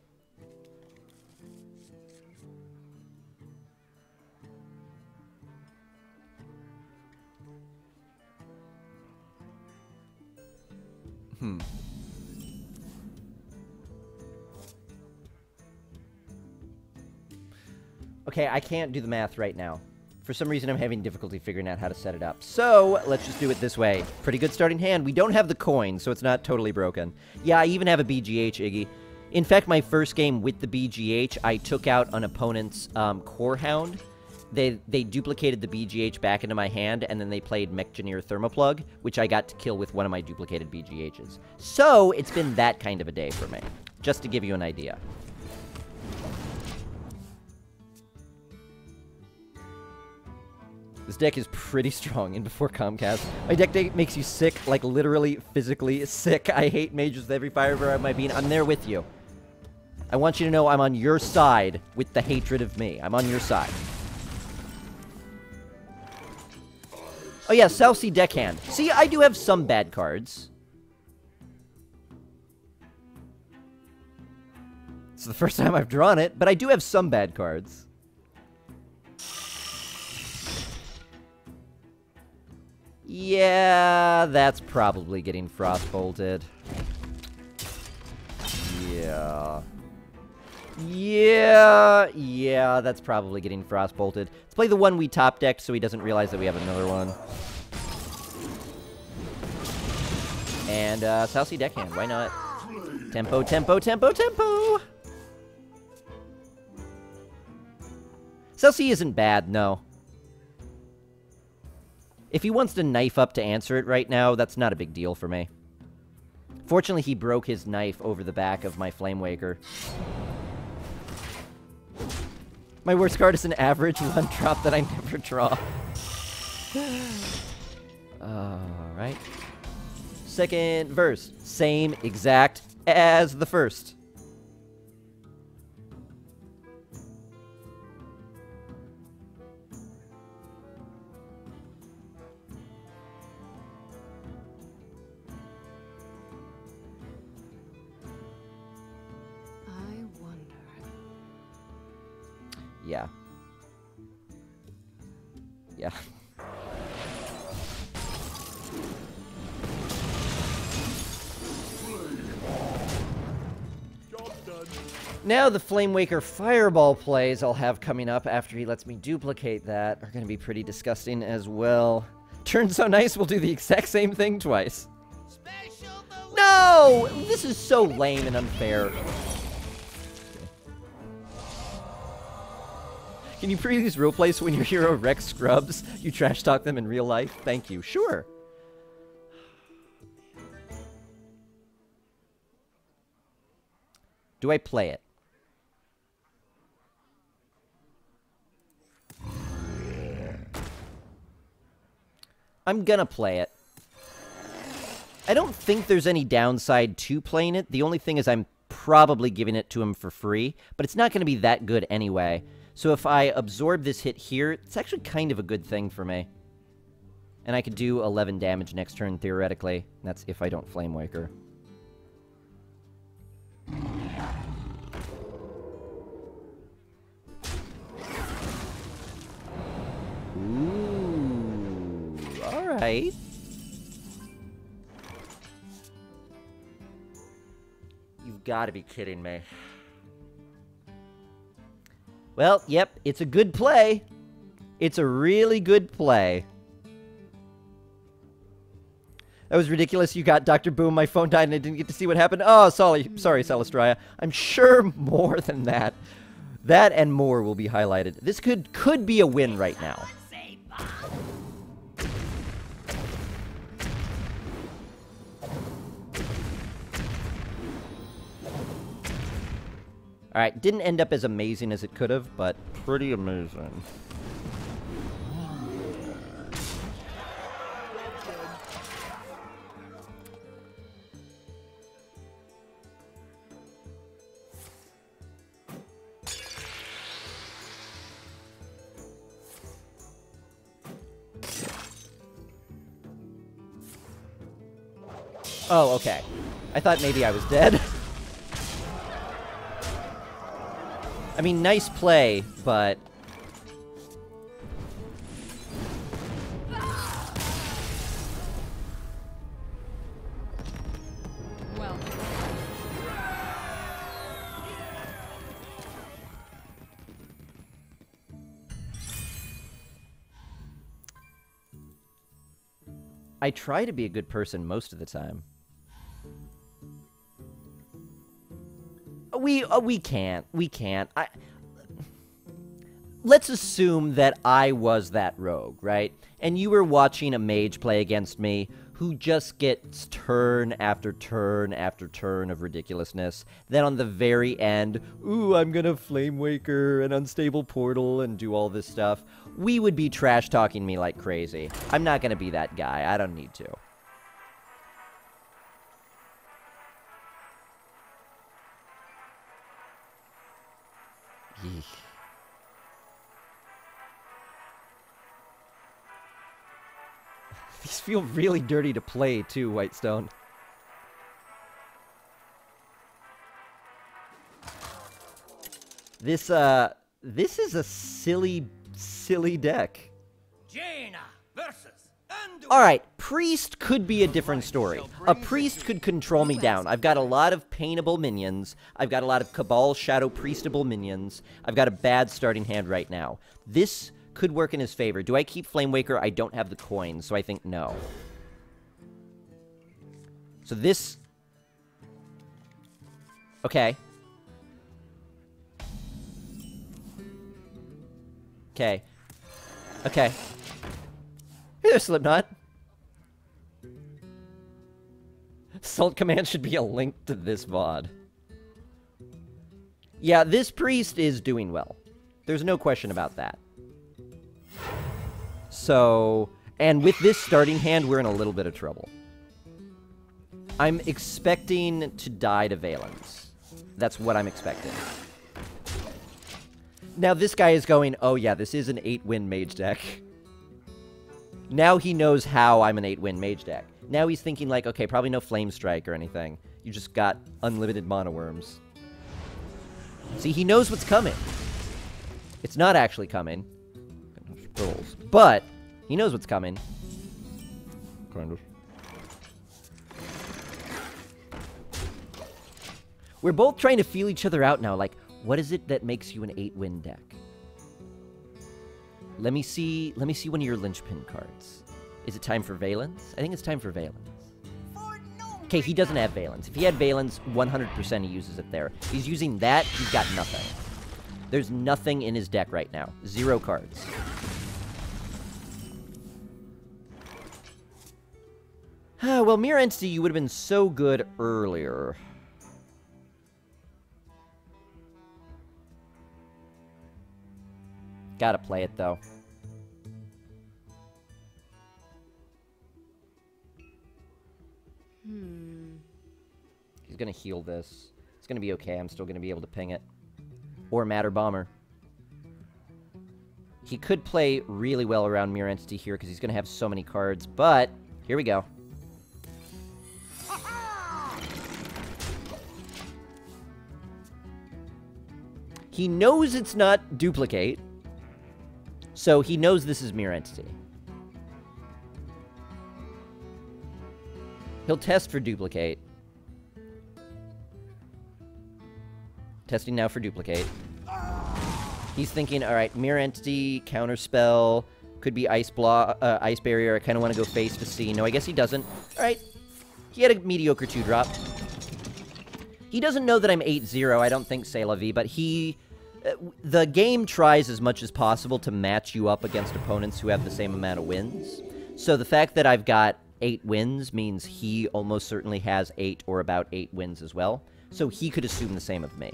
Okay, I can't do the math right now. For some reason, I'm having difficulty figuring out how to set it up. So, let's just do it this way. Pretty good starting hand. We don't have the coin, so it's not totally broken. Yeah, I even have a BGH, Iggy. In fact, my first game with the BGH, I took out an opponent's Core Hound. They duplicated the BGH back into my hand, and then they played Mechgineer Thermoplug, which I got to kill with one of my duplicated BGHs. So, it's been that kind of a day for me. Just to give you an idea. This deck is pretty strong in before Comcast. My deck makes you sick, like literally, physically sick. I hate mages with every fiber of my being. I'm there with you. I want you to know I'm on your side with the hatred of me. I'm on your side. Oh yeah, South Sea Deckhand. See, I do have some bad cards. It's the first time I've drawn it, but I do have some bad cards. Yeah, that's probably getting frost-bolted. Yeah. Yeah, that's probably getting frost-bolted. Let's play the one we top-decked so he doesn't realize that we have another one. And, South Sea Deckhand, why not? Tempo, tempo, tempo, tempo! South Sea isn't bad, no. If he wants to knife up to answer it right now, that's not a big deal for me. Fortunately, he broke his knife over the back of my Flamewaker. My worst card is an average one drop that I never draw. Alright. Second verse. Same exact as the first. Yeah. Yeah. Now the Flamewaker Fireball plays I'll have coming up after he lets me duplicate that are going to be pretty disgusting as well. Turns so nice, we'll do the exact same thing twice. No! This is so lame and unfair. Can you pre-use roleplay so when your hero wrecks scrubs, you trash talk them in real life? Thank you. Sure. Do I play it? I'm gonna play it. I don't think there's any downside to playing it. The only thing is I'm probably giving it to him for free, but it's not going to be that good anyway. So if I absorb this hit here, it's actually kind of a good thing for me. And I could do 11 damage next turn, theoretically. That's if I don't Flame Waker. Ooh, alright. You've got to be kidding me. Well, yep, it's a good play. It's a really good play. That was ridiculous. You got Dr. Boom. My phone died and I didn't get to see what happened. Oh, sorry, Celestria. I'm sure more than that. That and more will be highlighted. This could be a win right now. Alright, didn't end up as amazing as it could have, but pretty amazing. Oh, okay. I thought maybe I was dead. I mean, nice play, but... Well. I try to be a good person most of the time. We can't. Let's assume that I was that rogue, right? And you were watching a mage play against me who just gets turn after turn after turn of ridiculousness. Then on the very end, ooh, I'm gonna Flame Waker and Unstable Portal and do all this stuff. We would be trash-talking me like crazy. I'm not gonna be that guy. I don't need to. Yeesh. These feel really dirty to play, too, Whitestone. This is a silly deck. Jaina versus Alright, Priest could be a different story. A Priest could control me down. I've got a lot of paintable minions. I've got a lot of Cabal Shadow Priestable minions. I've got a bad starting hand right now. This could work in his favor. Do I keep Flame Waker? I don't have the coins, so I think no. So this... Okay. Okay. Okay. Hey there, Slipknot. Salt Command should be a link to this VOD. Yeah, this Priest is doing well. There's no question about that. So, and with this starting hand, we're in a little bit of trouble. I'm expecting to die to Valence. That's what I'm expecting. Now this guy is going, oh yeah, this is an 8-win mage deck. Now he knows how I'm an 8-win mage deck. Now he's thinking like, okay, probably no Flame Strike or anything. You just got unlimited Mana Worms. See, he knows what's coming. It's not actually coming. But he knows what's coming. Kind of. We're both trying to feel each other out now. Like, what is it that makes you an 8-win deck? Let me see one of your linchpin cards. Is it time for Valence? I think it's time for Valence. Okay, he doesn't have Valence. If he had Valence, 100% he uses it there. If he's using that, he's got nothing. There's nothing in his deck right now. 0 cards. Well, Mirror Entity, you would have been so good earlier. Gotta play it, though. He's gonna heal this. It's gonna be okay. I'm still gonna be able to ping it. Or Matter Bomber. He could play really well around Mirror Entity here because he's gonna have so many cards, but here we go. He knows it's not Duplicate, so he knows this is Mirror Entity. He'll test for Duplicate. Testing now for Duplicate. He's thinking, alright, Mirror Entity, Counterspell, could be Ice Barrier. I kind of want to go face to see. No, I guess he doesn't. Alright, he had a mediocre 2-drop. He doesn't know that I'm 8-0, I don't think, C'est la vie, but he... the game tries as much as possible to match you up against opponents who have the same amount of wins. So the fact that I've got 8 wins means he almost certainly has 8 or about 8 wins as well. So he could assume the same of me.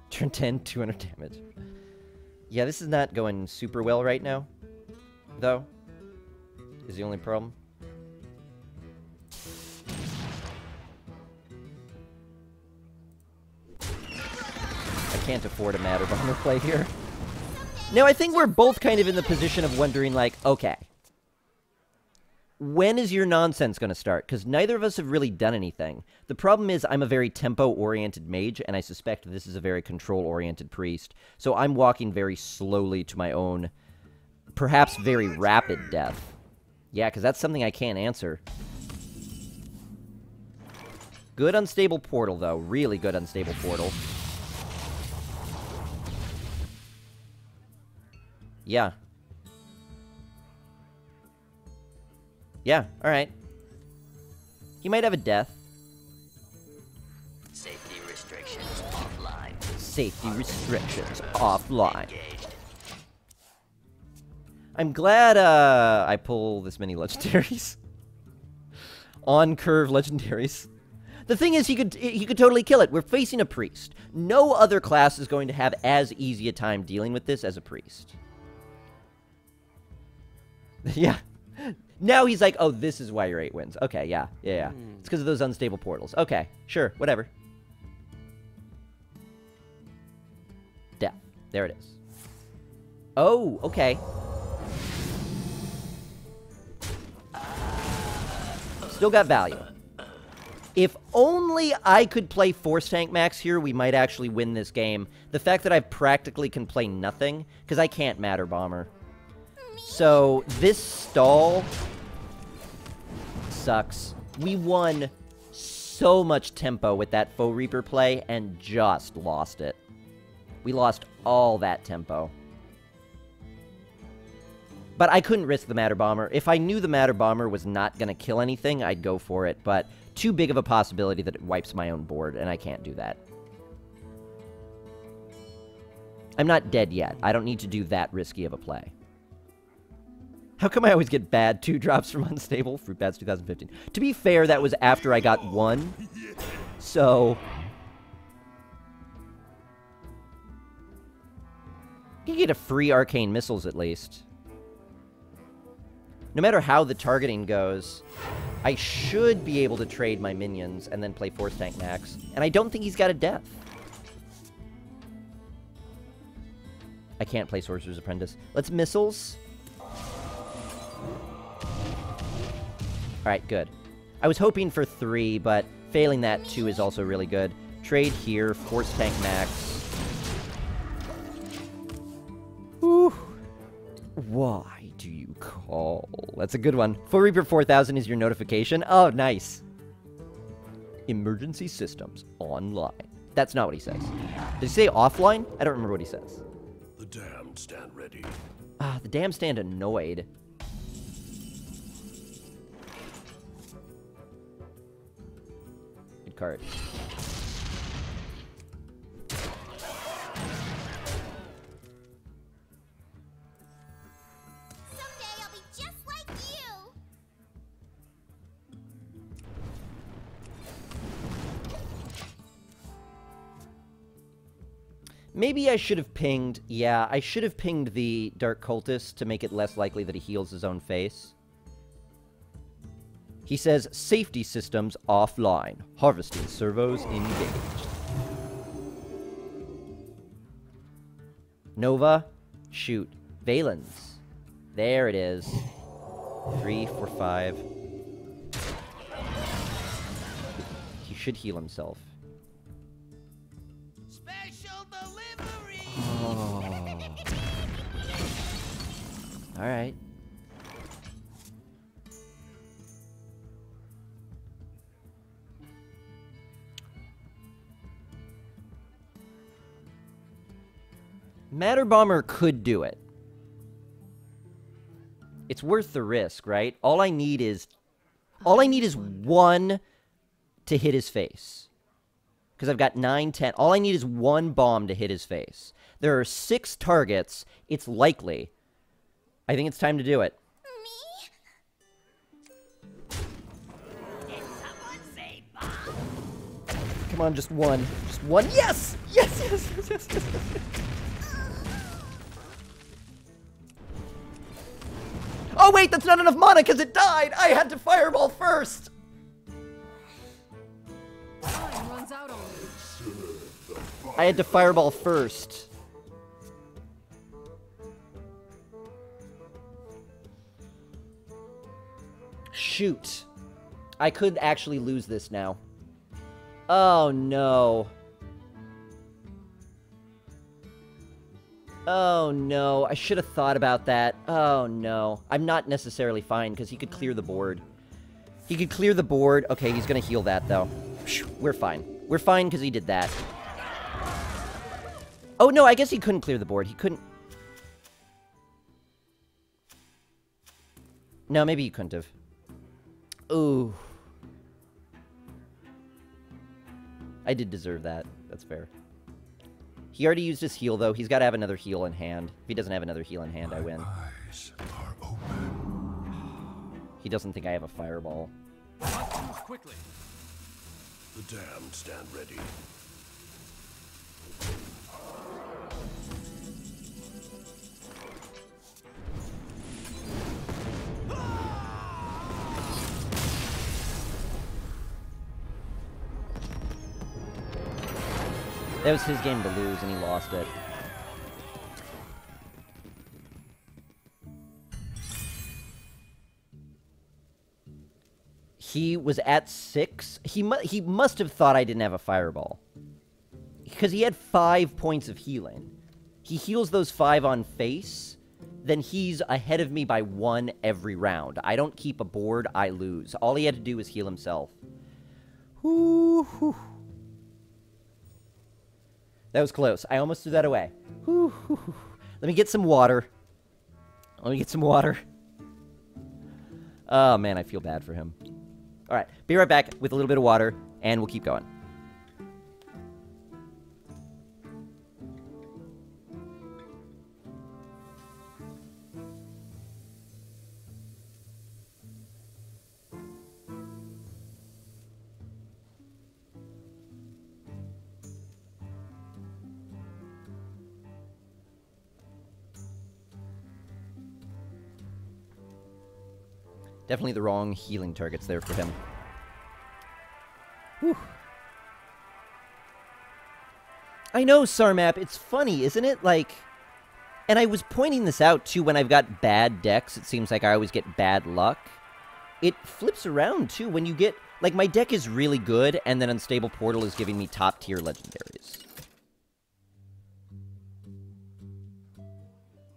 Turn 10, 200 damage. Yeah, this is not going super well right now, though, is the only problem. I can't afford a Matter Bomber play here. Now, I think we're both kind of in the position of wondering, like, okay, when is your nonsense going to start? Because neither of us have really done anything. The problem is I'm a very tempo-oriented mage, and I suspect this is a very control-oriented priest. So I'm walking very slowly to my own, perhaps very rapid death. Yeah, because that's something I can't answer. Good unstable portal, though. Really good unstable portal. Yeah. Yeah, alright. He might have a death. Safety restrictions offline. Safety restrictions offline. I'm glad I pull this many legendaries. On curve legendaries. The thing is, he could totally kill it. We're facing a priest. No other class is going to have as easy a time dealing with this as a priest. Yeah. Now he's like, oh, this is why you're 8 wins. Okay, yeah. It's because of those unstable portals. Okay, sure, whatever. Death. There it is. Oh, okay. Still got value. If only I could play Force Tank Max here, we might actually win this game. The fact that I practically can play nothing, because I can't Matter Bomber. So, this stall sucks. We won so much tempo with that Foe Reaper play and just lost it. We lost all that tempo. But I couldn't risk the Matter Bomber. If I knew the Matter Bomber was not going to kill anything, I'd go for it. But too big of a possibility that it wipes my own board, and I can't do that. I'm not dead yet. I don't need to do that risky of a play. How come I always get bad 2-drops from Unstable? Fruit Bats 2015. To be fair, that was after I got 1. So... you get a free Arcane Missiles, at least. No matter how the targeting goes, I should be able to trade my minions and then play Force Tank Max. And I don't think he's got a death. I can't play Sorcerer's Apprentice. Let's Missiles. Alright, good. I was hoping for 3, but failing that 2 is also really good. Trade here, Force Tank Max. Whew. Why do you call? That's a good one. Full Reaper 4000 is your notification. Oh, nice. Emergency systems online. That's not what he says. Did he say offline? I don't remember what he says. The damned stand ready. Ah, the damn stand annoyed. Good card. Someday I'll be just like you. Maybe I should have pinged... Yeah, I should have pinged the Dark Cultist to make it less likely that he heals his own face. He says, safety systems offline. Harvesting servos engaged. Nova, shoot. Valens. There it is. 3, 4, 5. He should heal himself. Special delivery! Oh. Alright. Matter Bomber could do it. It's worth the risk, right? All I need is one to hit his face. Because I've got 9, 10. All I need is one bomb to hit his face. There are 6 targets. It's likely. I think it's time to do it. Me? Did someone say bomb? Come on, just one. Just one. Yes! Yes, yes, yes, yes, yes. Oh, wait, that's not enough mana because it died! I had to fireball first! Time runs out on me. I had to fireball first. Shoot. I could actually lose this now. Oh, no. Oh, no. I should have thought about that. Oh, no. I'm not necessarily fine, because he could clear the board. He could clear the board. Okay, he's going to heal that, though. We're fine. We're fine, because he did that. Oh, no, I guess he couldn't clear the board. He couldn't... No, maybe he couldn't have. Ooh. I did deserve that. That's fair. He already used his heal, though. He's got to have another heal in hand. If he doesn't have another heal in hand, I win. Eyes are open. He doesn't think I have a fireball. Move quickly. The damned stand ready. That was his game to lose, and he lost it. He was at 6. He must have thought I didn't have a fireball. Because he had 5 points of healing. He heals those 5 on face, then he's ahead of me by 1 every round. I don't keep a board, I lose. All he had to do was heal himself. Whoo-hoo. That was close. I almost threw that away. Whoo-hoo. Let me get some water. Let me get some water. Oh, man, I feel bad for him. All right, be right back with a little bit of water, and we'll keep going. Definitely the wrong healing targets there for him. Whew. I know, Sarmap, it's funny, isn't it? Like, and I was pointing this out, too, when I've got bad decks. It seems like I always get bad luck. It flips around, too, when you get... Like, my deck is really good, and then Unstable Portal is giving me top-tier legendaries.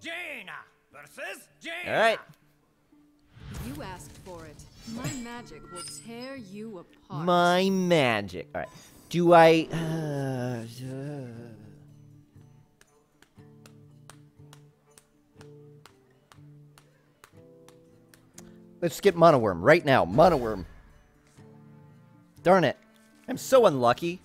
Jaina versus Jaina. All right. You asked for it. My magic will tear you apart. My magic. All right. Do I... Let's get Mono Worm right now. Mono Worm. Darn it. I'm so unlucky.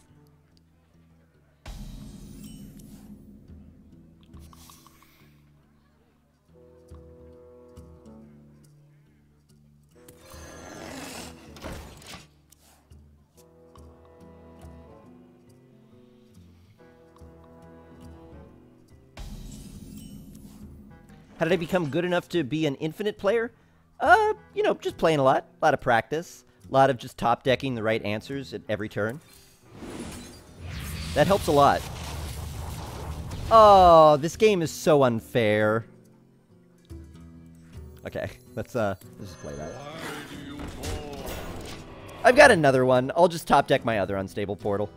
How did I become good enough to be an infinite player? You know, just playing a lot of practice, a lot of just top decking the right answers at every turn. That helps a lot. Oh, this game is so unfair. Okay, let's just play that. I've got another one. I'll just top deck my other unstable portal.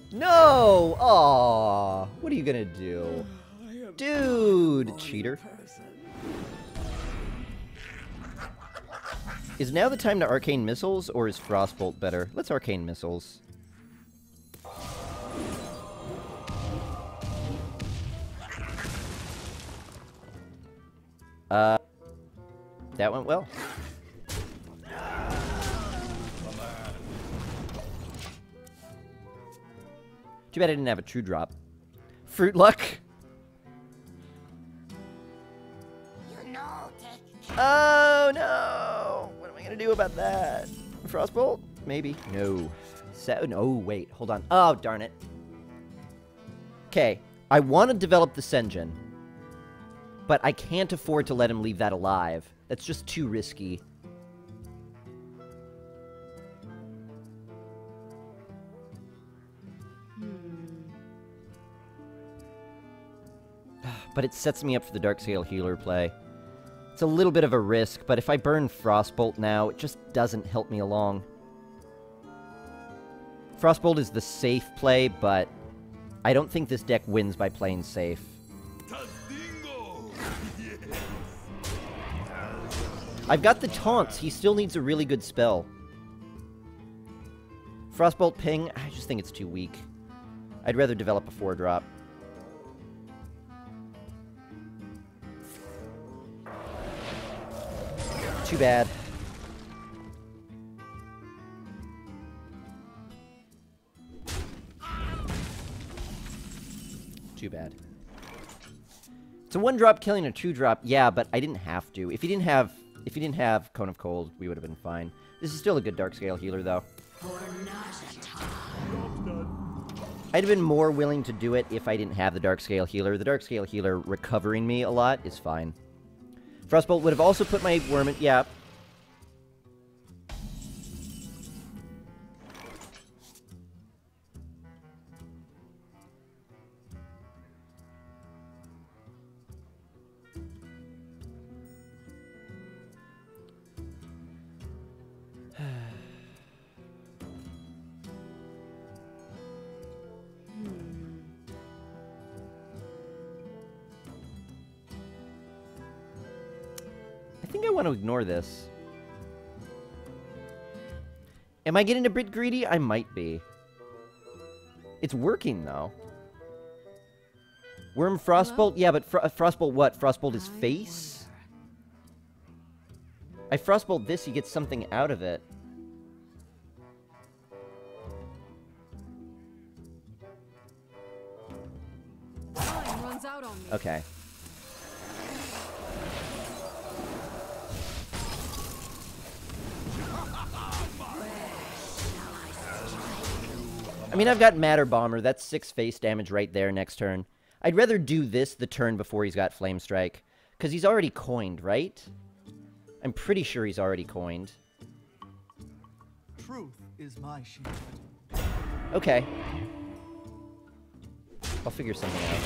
No! Aw, what are you gonna do? Dude, cheater. Is now the time to Arcane Missiles, or is Frostbolt better? Let's Arcane Missiles. That went well. Too bad I didn't have a true drop. Fruit luck. You know, take Oh no! What am I gonna do about that? Frostbolt? Maybe. No. No, wait. Hold on. Oh, darn it. Okay. I want to develop the Senjin, but I can't afford to let him leave that alive. That's just too risky. But it sets me up for the Darkscale Healer play. It's a little bit of a risk, but if I burn Frostbolt now, it just doesn't help me along. Frostbolt is the safe play, but I don't think this deck wins by playing safe. I've got the taunts. He still needs a really good spell. Frostbolt Ping, I just think it's too weak. I'd rather develop a 4-drop. Too bad. Too bad. It's a 1-drop killing a 2-drop. Yeah, but I didn't have to. If he didn't have Cone of Cold, we would have been fine. This is still a good Darkscale Healer, though. I'd have been more willing to do it if I didn't have the Darkscale Healer. The Darkscale Healer recovering me a lot is fine. Frostbolt would have also put my Worm in... Yeah. I think I want to ignore this. Am I getting a bit greedy? I might be. It's working, though. Worm Frostbolt? Yeah, but Frostbolt what? Frostbolt his face? I Frostbolt this, he gets something out of it. Time runs out on me. Okay. I mean, I've got Matter Bomber. That's 6 face damage right there next turn. I'd rather do this the turn before he's got Flame Strike. Because he's already coined, right? I'm pretty sure he's already coined. Truth is my shield. Okay. I'll figure something out.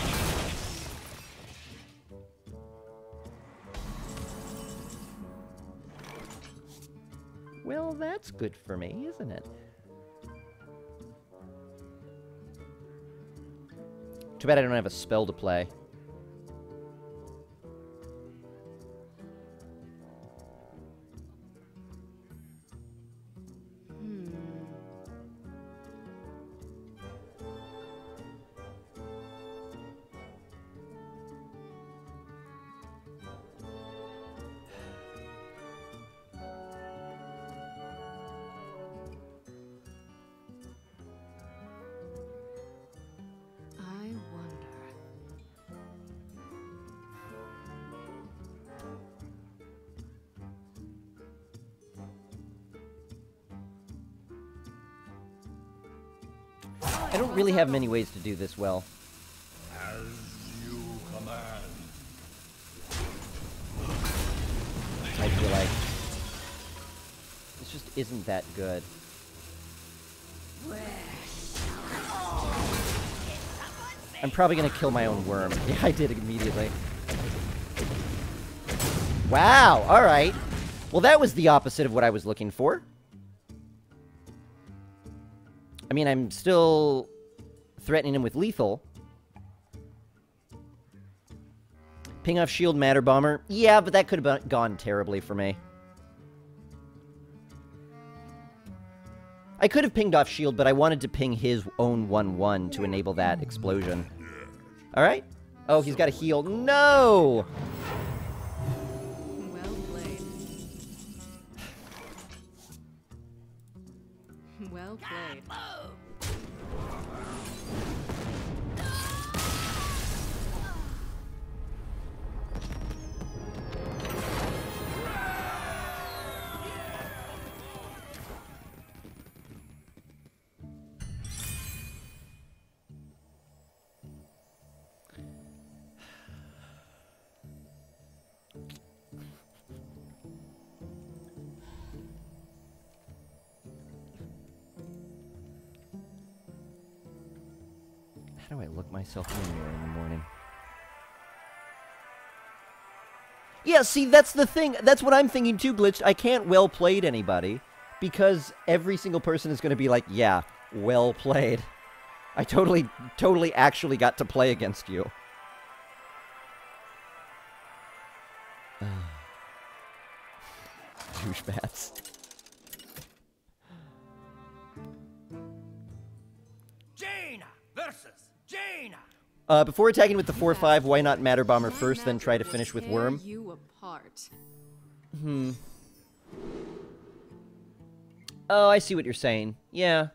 Well, that's good for me, isn't it? Too bad I don't have a spell to play. I don't really have many ways to do this well. As you command. I feel like this just isn't that good. I'm probably gonna kill my own worm. Yeah, I did immediately. Wow, alright. Well, that was the opposite of what I was looking for. I mean, I'm still threatening him with lethal. Ping off shield matter bomber. Yeah, but that could have gone terribly for me. I could have pinged off shield, but I wanted to ping his own 1-1 to enable that explosion. Alright. Oh, he's got a heal. No! Well played. Well played. How do I look myself in the mirror in the morning? Yeah, see, that's the thing. That's what I'm thinking too, Glitched. I can't well played anybody because every single person is going to be like, yeah, well played. I totally actually got to play against you. Douchebags. Jaina versus Jaina. Before attacking with the 4-5, why not Matter Bomber first, then try to finish with Worm? Tear you apart. Oh, I see what you're saying. Yeah.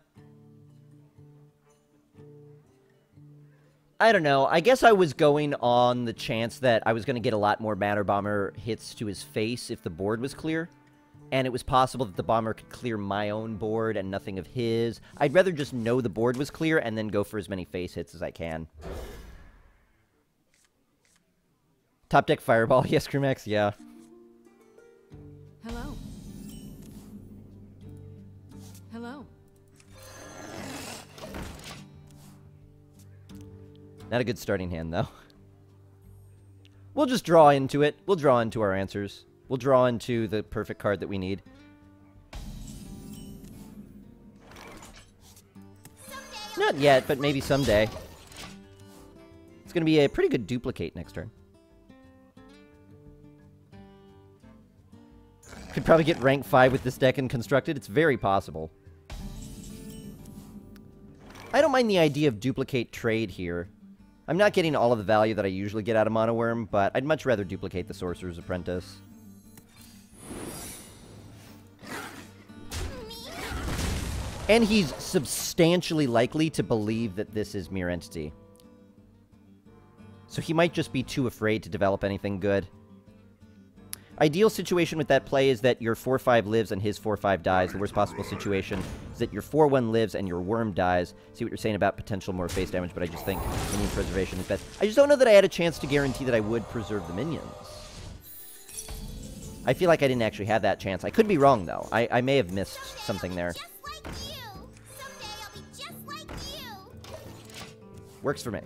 I don't know. I guess I was going on the chance that I was going to get a lot more Matter Bomber hits to his face if the board was clear. And it was possible that the bomber could clear my own board and nothing of his. I'd rather just know the board was clear and then go for as many face hits as I can. Top deck Fireball. Yes, Krimax. Yeah. Hello. Hello. Not a good starting hand, though. We'll just draw into it. We'll draw into our answers. We'll draw into the perfect card that we need. Not yet, but maybe someday. It's going to be a pretty good duplicate next turn. Could probably get rank 5 with this deck and constructed. It's very possible. I don't mind the idea of duplicate trade here. I'm not getting all of the value that I usually get out of Mono Worm, but I'd much rather duplicate the Sorcerer's Apprentice. And he's substantially likely to believe that this is Mirror Entity. So he might just be too afraid to develop anything good. Ideal situation with that play is that your 4-5 lives and his 4-5 dies. The worst possible situation is that your 4-1 lives and your worm dies. See what you're saying about potential more face damage, but I just think minion preservation is best. I just don't know that I had a chance to guarantee that I would preserve the minions. I feel like I didn't actually have that chance. I could be wrong, though. I may have missed something there. Just like you. Someday I'll be just like you. Works for me.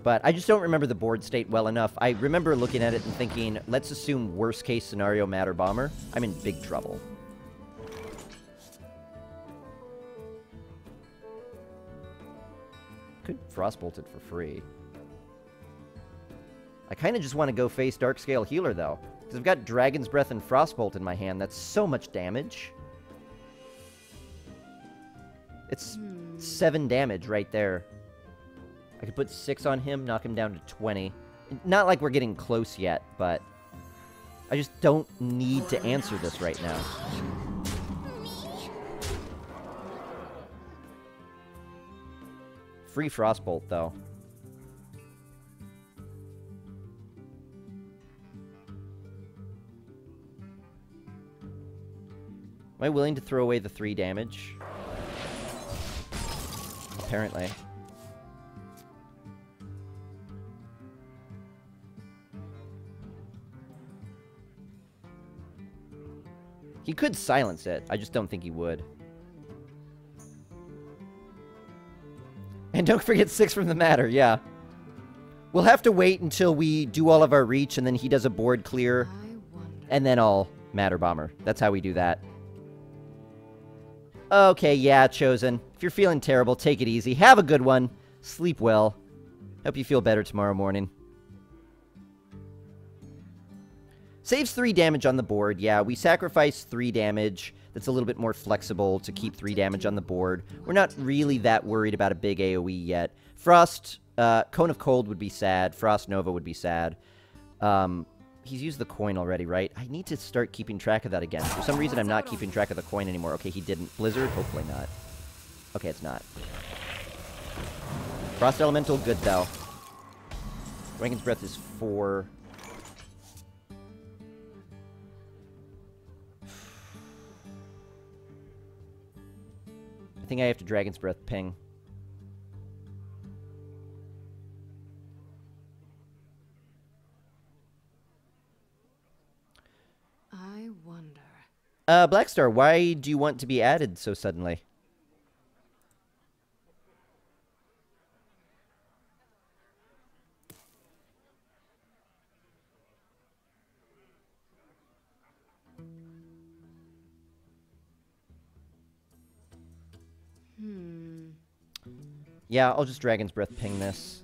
But I just don't remember the board state well enough. I remember looking at it and thinking, let's assume worst case scenario Matter Bomber. I'm in big trouble. Could Frostbolt it for free. I kind of just want to go face Darkscale Healer, though. Because I've got Dragon's Breath and Frostbolt in my hand. That's so much damage. It's 7 damage right there. I could put 6 on him, knock him down to 20. Not like we're getting close yet, but I just don't need to answer this right now. Free Frostbolt, though. Am I willing to throw away the 3 damage? Apparently. He could silence it. I just don't think he would. And don't forget 6 from the matter, yeah. We'll have to wait until we do all of our reach, and then he does a board clear, and then I'll Matter Bomber. That's how we do that. Okay, yeah, Chosen. If you're feeling terrible, take it easy. Have a good one. Sleep well. Hope you feel better tomorrow morning. Saves 3 damage on the board. Yeah, we sacrifice 3 damage. That's a little bit more flexible to keep 3 damage on the board. We're not really that worried about a big AoE yet. Frost, Cone of Cold would be sad. Frost Nova would be sad. He's used the coin already, right? I need to start keeping track of that again. For some reason, I'm not keeping track of the coin anymore. Okay, he didn't. Blizzard? Hopefully not. Okay, it's not. Frost Elemental, good though. Dragon's Breath is 4. I think I have to Dragon's Breath ping. I wonder. Blackstar, why do you want to be added so suddenly? Yeah, I'll just Dragon's Breath ping this.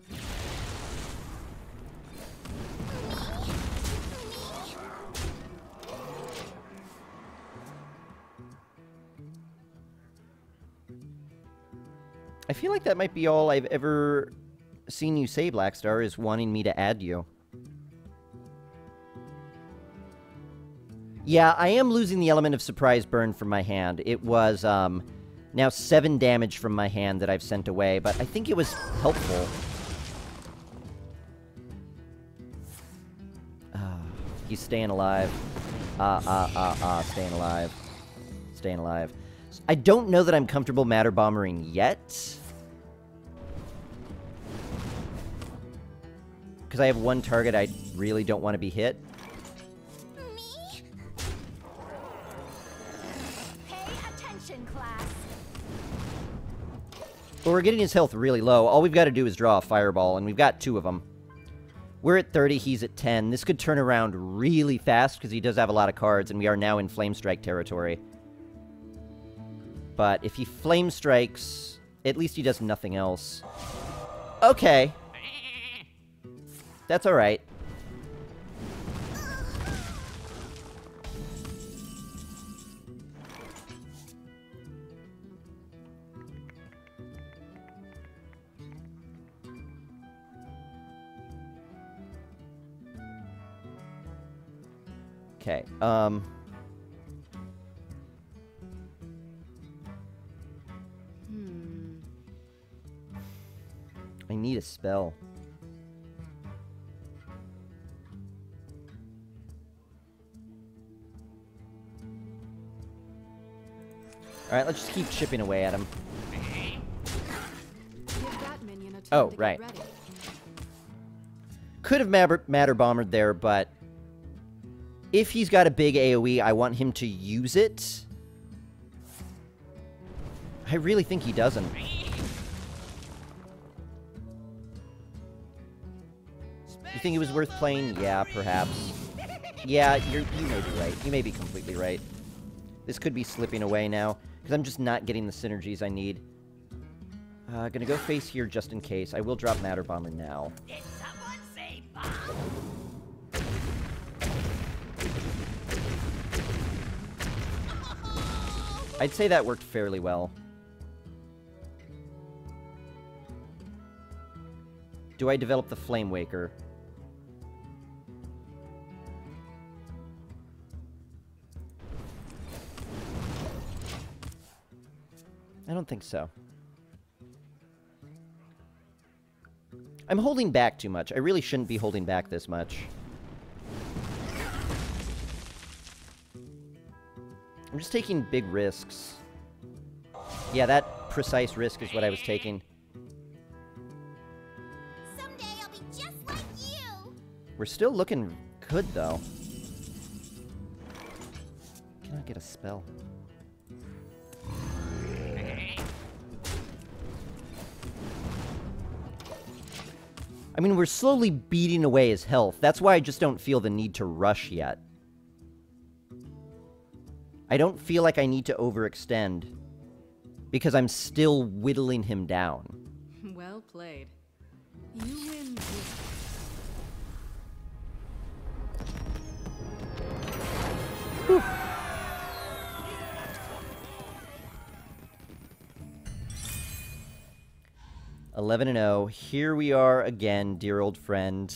I feel like that might be all I've ever seen you say, Blackstar, is wanting me to add you. Yeah, I am losing the element of surprise burn from my hand. It was, now 7 damage from my hand that I've sent away, but I think it was helpful. He's staying alive. Staying alive. Staying alive. I don't know that I'm comfortable Matter Bombering yet. Because I have one target I really don't want to be hit. Me? Pay attention, class. But we're getting his health really low. All we've got to do is draw a fireball, and we've got 2 of them. We're at 30, he's at 10. This could turn around really fast, because he does have a lot of cards, and we are now in Flame Strike territory. But if he Flame Strikes, at least he does nothing else. Okay. That's alright. Okay, I need a spell. Alright, let's just keep chipping away at him. Give that minion a time Oh, to get right. ready. Could have Matter Bombered there, but if he's got a big AoE, I want him to use it. I really think he doesn't. You think it was worth playing? Yeah, perhaps. Yeah, you may be right. You may be completely right. This could be slipping away now, because I'm just not getting the synergies I need. Gonna go face here just in case. I will drop Matter Bomber now. Did someone say bomb? I'd say that worked fairly well. Do I develop the Flame Waker? I don't think so. I'm holding back too much. I really shouldn't be holding back this much. I'm just taking big risks. Yeah, that precise risk is what I was taking. Someday I'll be just like you. We're still looking good, though. Cannot get a spell. I mean, we're slowly beating away his health. That's why I just don't feel the need to rush yet. I don't feel like I need to overextend, because I'm still whittling him down. Well played. You win this. 11-0. Here we are again, dear old friend.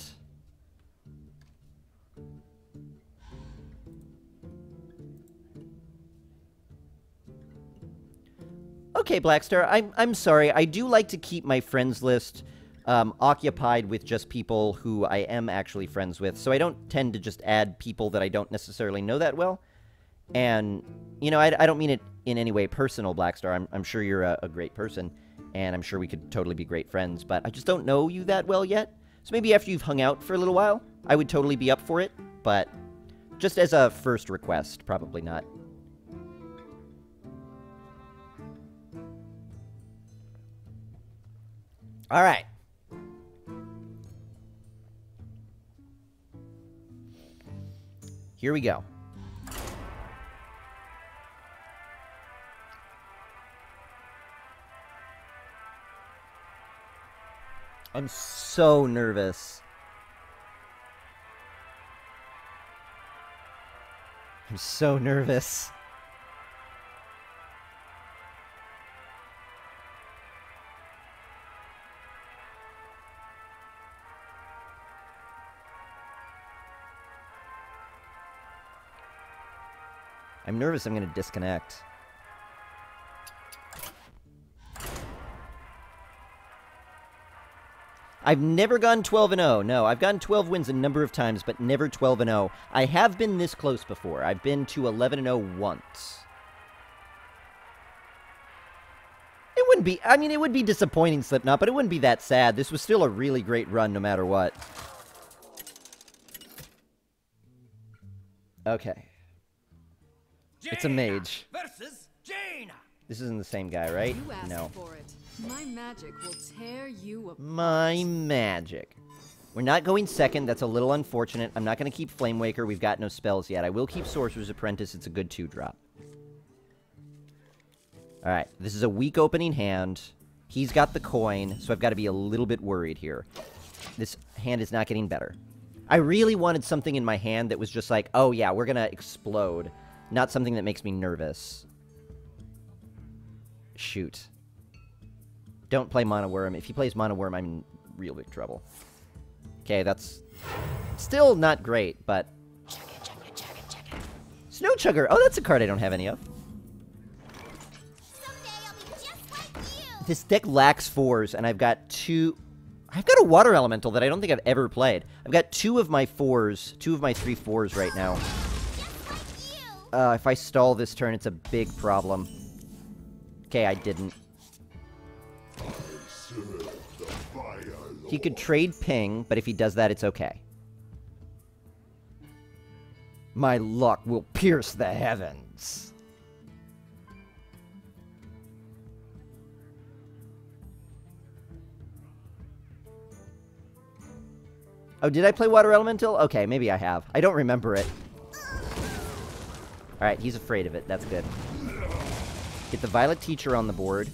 Okay, Blackstar, I'm sorry. I do like to keep my friends list occupied with just people who I am actually friends with, so I don't tend to just add people that I don't necessarily know that well. And, you know, I don't mean it in any way personal, Blackstar. I'm sure you're a great person, and I'm sure we could totally be great friends, but I just don't know you that well yet. So maybe after you've hung out for a little while, I would totally be up for it, but just as a first request, probably not. All right. Here we go. I'm so nervous. I'm so nervous. I'm nervous I'm going to disconnect. I've never gone 12-0. No, I've gotten 12 wins a number of times, but never 12-0. I have been this close before. I've been to 11-0 once. It wouldn't be... I mean, it would be disappointing, Slipknot, but it wouldn't be that sad. This was still a really great run no matter what. Okay. It's a mage. Versus Jaina. This isn't the same guy, right? You asked No. for it. My magic will tear you apart. My magic. We're not going second. That's a little unfortunate. I'm not going to keep Flame Waker. We've got no spells yet. I will keep Sorcerer's Apprentice. It's a good 2-drop. Alright. This is a weak opening hand. He's got the coin, so I've got to be a little bit worried here. This hand is not getting better. I really wanted something in my hand that was just like, oh yeah, we're going to explode. Not something that makes me nervous. Shoot. Don't play Mono Worm. If he plays Mono Worm, I'm in real big trouble. Okay, that's still not great, but... Snow Chugger! Oh, that's a card I don't have any of. Someday I'll be just like you. This deck lacks 4s, and I've got 2... I've got a Water Elemental that I don't think I've ever played. I've got 2 of my 4s, 2 of my 3 4s right now. Just like you. If I stall this turn, it's a big problem. Okay, I didn't. He could trade ping, but if he does that, it's okay. My luck will pierce the heavens. Oh, did I play Water Elemental? Okay, maybe I have. I don't remember it. Alright, he's afraid of it. That's good. Get the Violet Teacher on the board.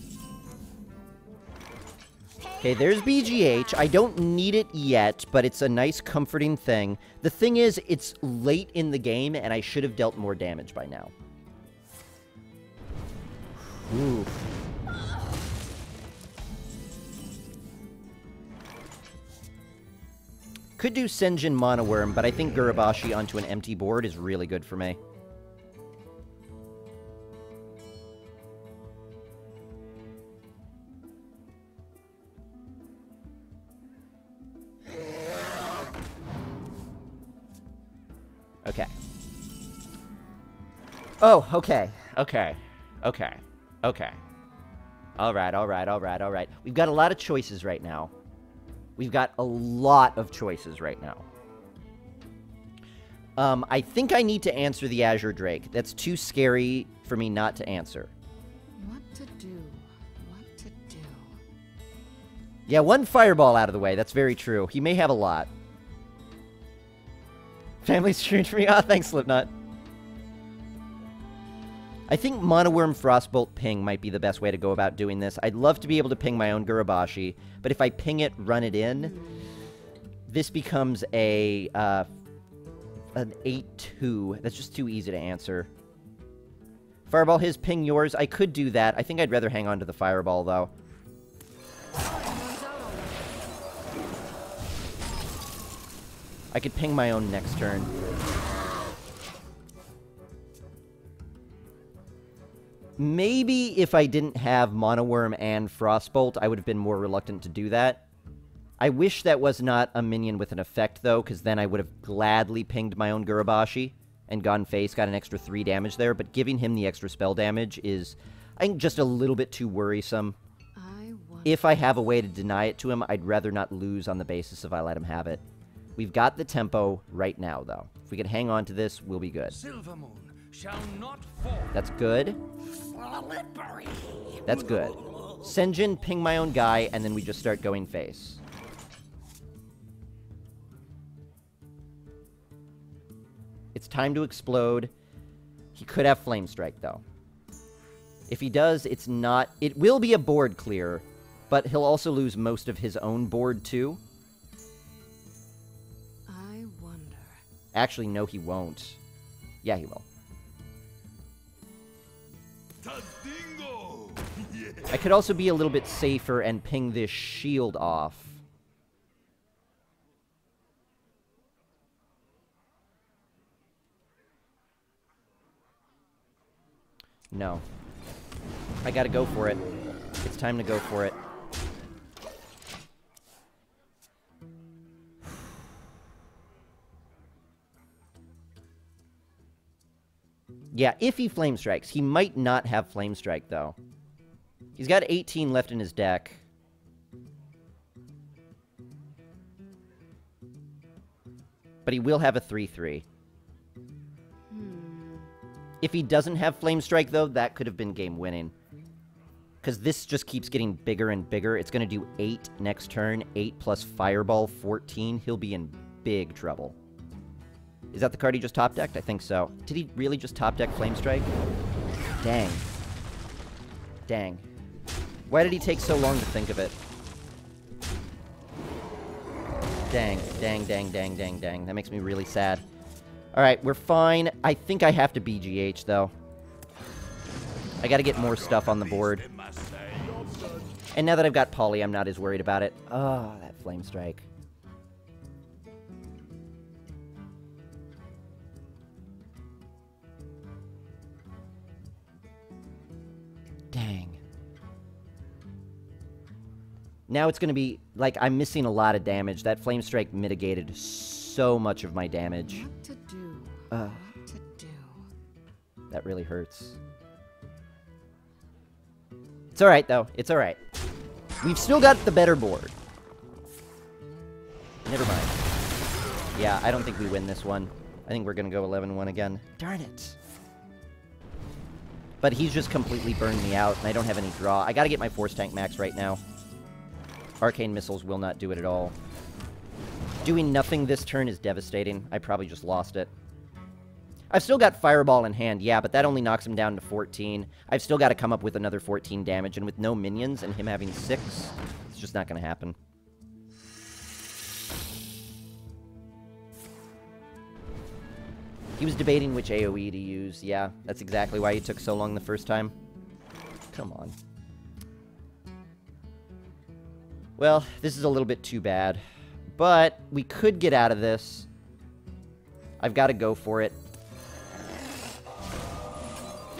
Okay, there's BGH. I don't need it yet, but it's a nice, comforting thing. The thing is, it's late in the game, and I should have dealt more damage by now. Ooh. Could do Senjin Mono Worm, but I think Gurabashi onto an empty board is really good for me. Okay. Oh, okay. Okay. Okay. Okay. Alright, alright, alright, alright. We've got a lot of choices right now. We've got a lot of choices right now. I think I need to answer the Azure Drake. That's too scary for me not to answer. What to do? What to do? Yeah, one fireball out of the way. That's very true. He may have a lot. Family's cheering for me. Ah, thanks, Slipknot. I think Monoworm Frostbolt ping might be the best way to go about doing this. I'd love to be able to ping my own Gurabashi, but if I ping it, run it in, this becomes a an 8-2. That's just too easy to answer. Fireball his, ping yours. I could do that. I think I'd rather hang on to the Fireball, though. I could ping my own next turn. Maybe if I didn't have Monoworm and Frostbolt, I would have been more reluctant to do that. I wish that was not a minion with an effect, though, because then I would have gladly pinged my own Gurabashi and gone face, got an extra 3 damage there, but giving him the extra spell damage is, I think, just a little bit too worrisome. If I have a way to deny it to him, I'd rather not lose on the basis of I let him have it. We've got the tempo right now, though. If we can hang on to this, we'll be good. Silver moon shall not fall. That's good. That's good. Senjin, ping my own guy, and then we just start going face. It's time to explode. He could have Flame Strike, though. If he does, it's not... It will be a board clear, but he'll also lose most of his own board, too. I wonder. Actually, no, he won't. Yeah, he will. Tadingo! Yeah. I could also be a little bit safer and ping this shield off. No. I gotta go for it. It's time to go for it. Yeah, if he Flame Strikes. He might not have Flame Strike, though. He's got 18 left in his deck. But he will have a 3-3. If he doesn't have Flame Strike, though, that could have been game-winning. Because this just keeps getting bigger and bigger. It's going to do 8 next turn. 8 plus Fireball, 14. He'll be in big trouble. Is that the card he just top-decked? I think so. Did he really just top-deck Flame Strike? Dang. Dang. Why did he take so long to think of it? Dang, dang, dang, dang, dang, dang. That makes me really sad. Alright, we're fine. I think I have to BGH, though. I gotta get more stuff on the board. And now that I've got Poly, I'm not as worried about it. Oh, that Flame Strike. Dang. Now it's gonna be, like, I'm missing a lot of damage. That Flame Strike mitigated so much of my damage. What to do? Ugh. What to do? That really hurts. It's alright, though. It's alright. We've still got the better board. Never mind. Yeah, I don't think we win this one. I think we're gonna go 11-1 again. Darn it. But he's just completely burned me out, and I don't have any draw. I gotta get my Force Tank max right now. Arcane Missiles will not do it at all. Doing nothing this turn is devastating. I probably just lost it. I've still got Fireball in hand, yeah, but that only knocks him down to 14. I've still got to come up with another 14 damage, and with no minions and him having 6, it's just not going to happen. He was debating which AoE to use. Yeah, that's exactly why he took so long the first time. Come on. Well, this is a little bit too bad. But we could get out of this. I've got to go for it.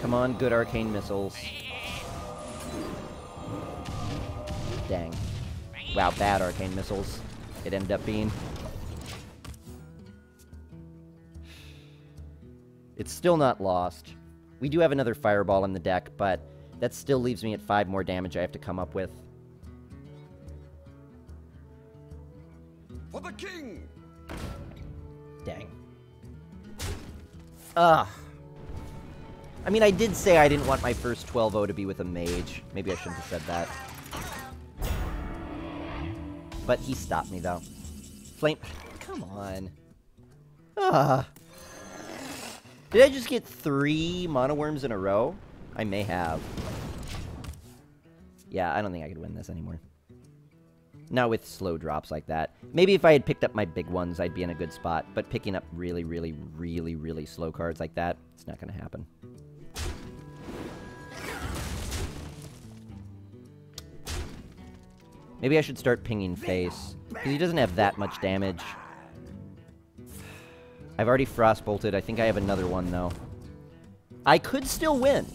Come on, good Arcane Missiles. Dang. Wow, bad Arcane Missiles. It ended up being. It's still not lost. We do have another Fireball in the deck, but that still leaves me at 5 more damage I have to come up with. For the king! Dang. Ugh. I mean, I did say I didn't want my first 12-0 to be with a Mage. Maybe I shouldn't have said that. But he stopped me, though. Flame... Come on. Ugh. Did I just get 3 Mono Worms in a row? I may have. Yeah, I don't think I could win this anymore. Not with slow drops like that. Maybe if I had picked up my big ones, I'd be in a good spot. But picking up really, really, really, really slow cards like that, it's not going to happen. Maybe I should start pinging face. Because he doesn't have that much damage. I've already Frostbolted. I think I have another one, though. I could still win.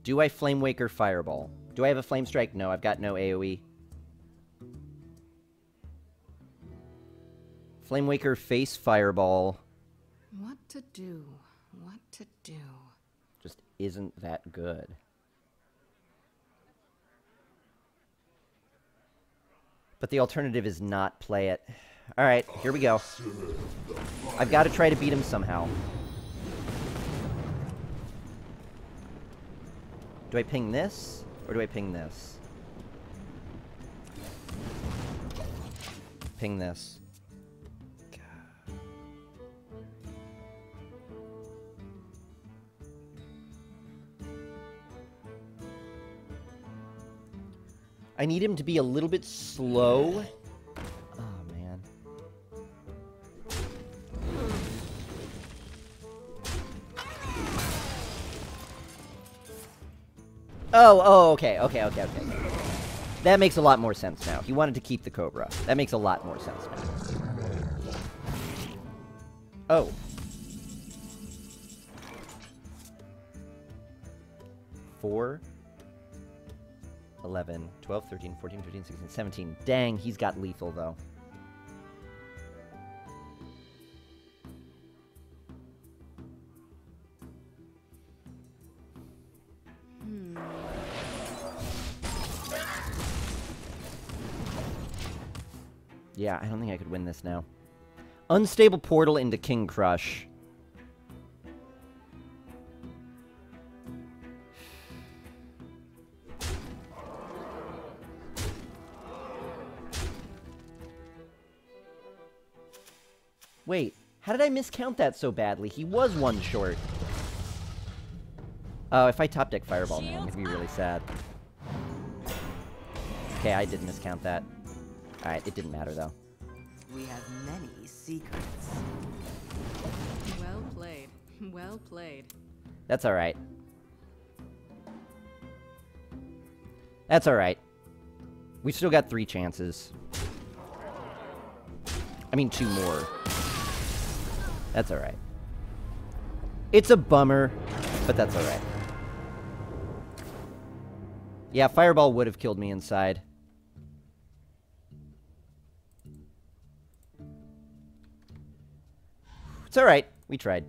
Do I Flame Wake or Fireball? Do I have a Flame Strike? No, I've got no AoE. Flame Waker, face Fireball. What to do? What to do? Just isn't that good. But the alternative is not play it. Alright, here we go. I've got to try to beat him somehow. Do I ping this? Or do I ping this? Ping this. God. I need him to be a little bit slow. Oh, man. Oh, okay. That makes a lot more sense now. He wanted to keep the Cobra. That makes a lot more sense now. Oh. Four. 11, 12, 13, 14, 15, 16, 17. Dang, he's got lethal, though. Yeah, I don't think I could win this now. Unstable Portal into King Crush. Wait, how did I miscount that so badly? He was one short. Oh, if I top deck Fireball now, I'm going to be really sad. Okay, I did miscount that. Alright, it didn't matter, though. We have many secrets. Well played. Well played. That's alright. That's alright. We've still got 3 chances. I mean, 2 more. That's alright. It's a bummer, but that's alright. Yeah, Fireball would have killed me inside. It's alright. We tried.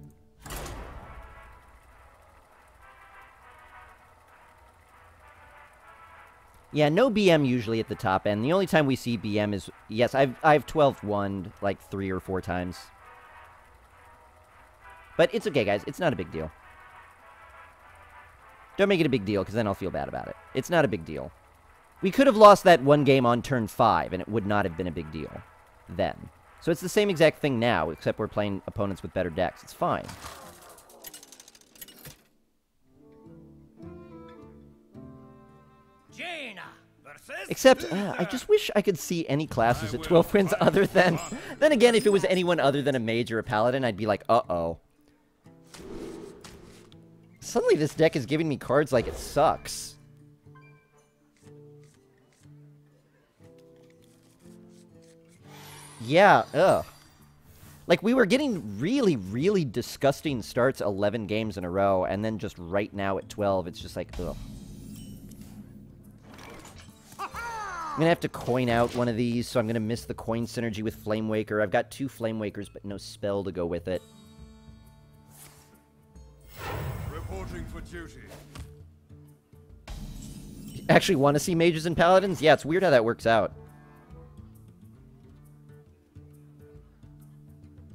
Yeah, no BM usually at the top end. The only time we see BM is... Yes, I've 12-1 like 3 or 4 times. But it's okay, guys. It's not a big deal. Don't make it a big deal, because then I'll feel bad about it. It's not a big deal. We could have lost that one game on turn 5, and it would not have been a big deal then. So it's the same exact thing now, except we're playing opponents with better decks. It's fine. Jaina versus Except, I just wish I could see any classes at 12 wins other than... Then again, if it was anyone other than a Mage or a Paladin, I'd be like, uh-oh. Suddenly this deck is giving me cards like it sucks. Yeah, ugh. Like, we were getting really, really disgusting starts 11 games in a row, and then just right now at 12, it's just like, ugh. I'm gonna have to coin out one of these, so I'm gonna miss the coin synergy with Flame Waker. I've got 2 Flame Wakers, but no spell to go with it. Reporting for duty. Actually want to see Mages and Paladins? Yeah, it's weird how that works out.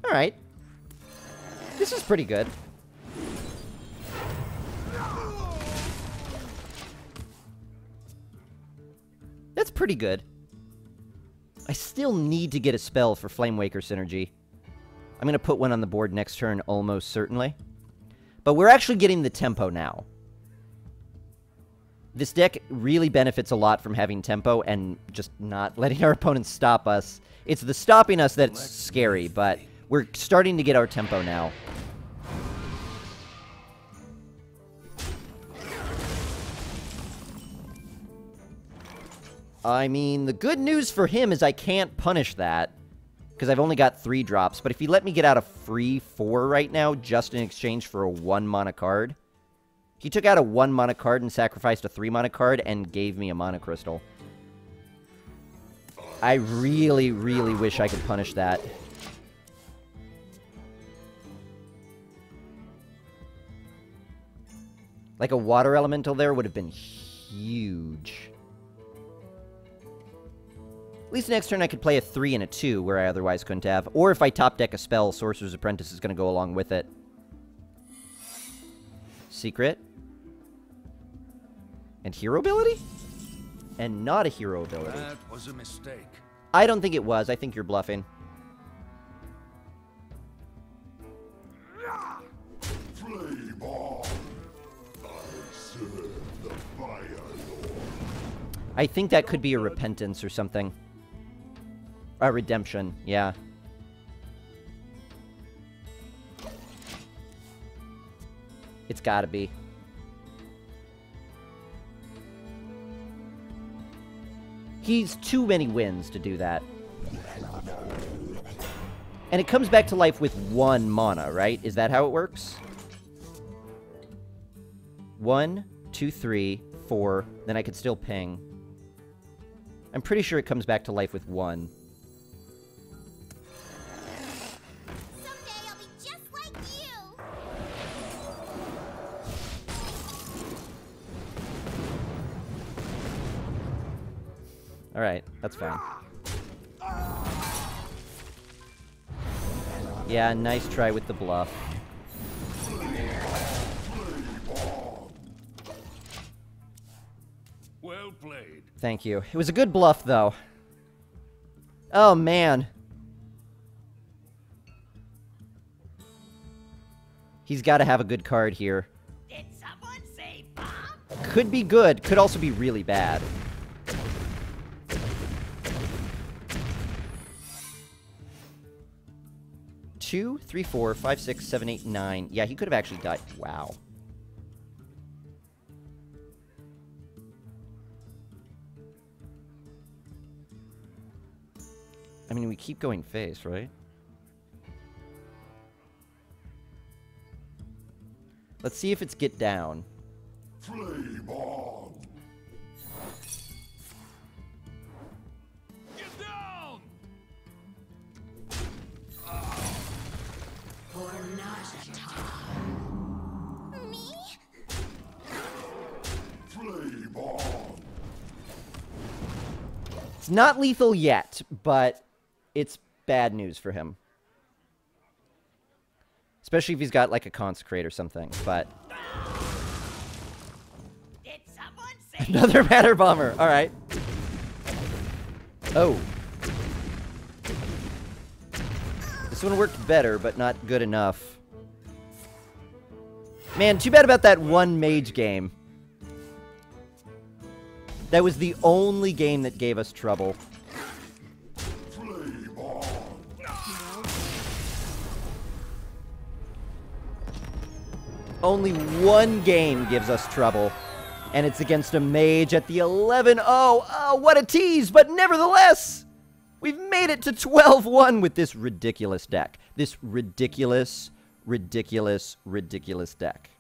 Alright. This is pretty good. That's pretty good. I still need to get a spell for Flame Waker synergy. I'm going to put one on the board next turn, almost certainly. But we're actually getting the tempo now. This deck really benefits a lot from having tempo and just not letting our opponents stop us. It's the stopping us that's scary, but we're starting to get our tempo now. I mean, the good news for him is I can't punish that, because I've only got 3 drops. But if he let me get out a free 4 right now, just in exchange for a 1-mana card... He took out a 1-mana card and sacrificed a 3-mana card and gave me a Mana Crystal. I really, really wish I could punish that. Like a Water Elemental there would have been huge. At least next turn I could play a 3 and a 2, where I otherwise couldn't have. Or if I top deck a spell, Sorcerer's Apprentice is going to go along with it. Secret. And hero ability? And not a hero ability. That was a mistake. I don't think it was. I think you're bluffing. Flame on. I serve the Fire Lord. I think that could be a repentance or something. A redemption, yeah. It's gotta be. He's too many wins to do that. And it comes back to life with 1 mana, right? Is that how it works? 1, 2, 3, 4. Then I could still ping. I'm pretty sure it comes back to life with 1. Someday I'll be just like you. Alright, that's fine. Yeah, nice try with the bluff. Well played. Thank you. It was a good bluff, though. Oh, man. He's got to have a good card here. Did someone say bomb? Could be good. Could also be really bad. Two, 3, 4, 5, 6, 7, 8, 9. Yeah, he could have actually died. Wow. I mean, we keep going face, right? Let's see if it's get down. Flame on. Get down. Me? Flame on. It's not lethal yet, but it's bad news for him. Especially if he's got, like, a Consecrate or something, but... Did someone say Another Matter Bomber! Alright. Oh. This one worked better, but not good enough. Man, too bad about that one Mage game. That was the only game that gave us trouble. Flame on. Only one game gives us trouble. And it's against a Mage at the 11-0. Oh, what a tease! But nevertheless, we've made it to 12-1 with this ridiculous deck. This ridiculous, ridiculous, ridiculous deck.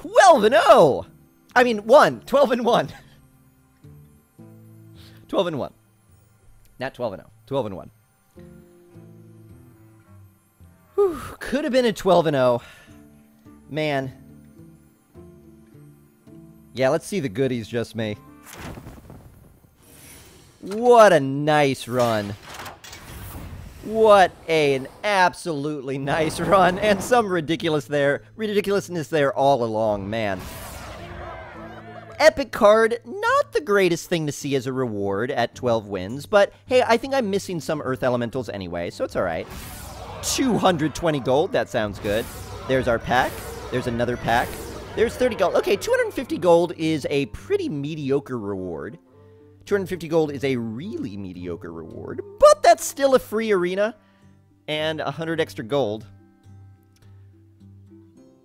12-0! I mean, 12-1. 12-1. Not 12-0. 12-1. Whew, could have been a 12-0. Man. Yeah, let's see the goodies, just me. What a nice run. What an absolutely nice run. And some ridiculousness there all along, man. Epic card, not the greatest thing to see as a reward at 12 wins, but hey, I think I'm missing some Earth Elementals anyway, so it's alright. 220 gold, that sounds good. There's our pack. There's another pack. There's 30 gold. Okay, 250 gold is a pretty mediocre reward. 250 gold is a really mediocre reward, but that's still a free arena. And 100 extra gold.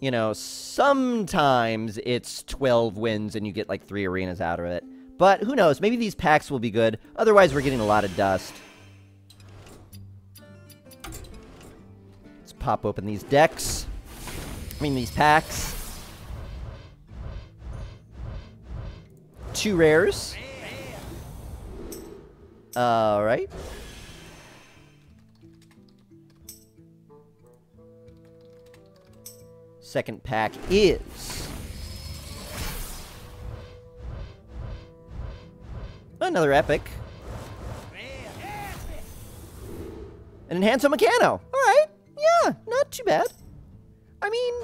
You know, sometimes it's 12 wins and you get like 3 arenas out of it. But who knows, maybe these packs will be good. Otherwise, we're getting a lot of dust. Let's pop open these decks. I mean, these packs. 2 rares. Alright. Second pack is... another epic. An Enhancer Meccano. Alright. Yeah, not too bad. I mean,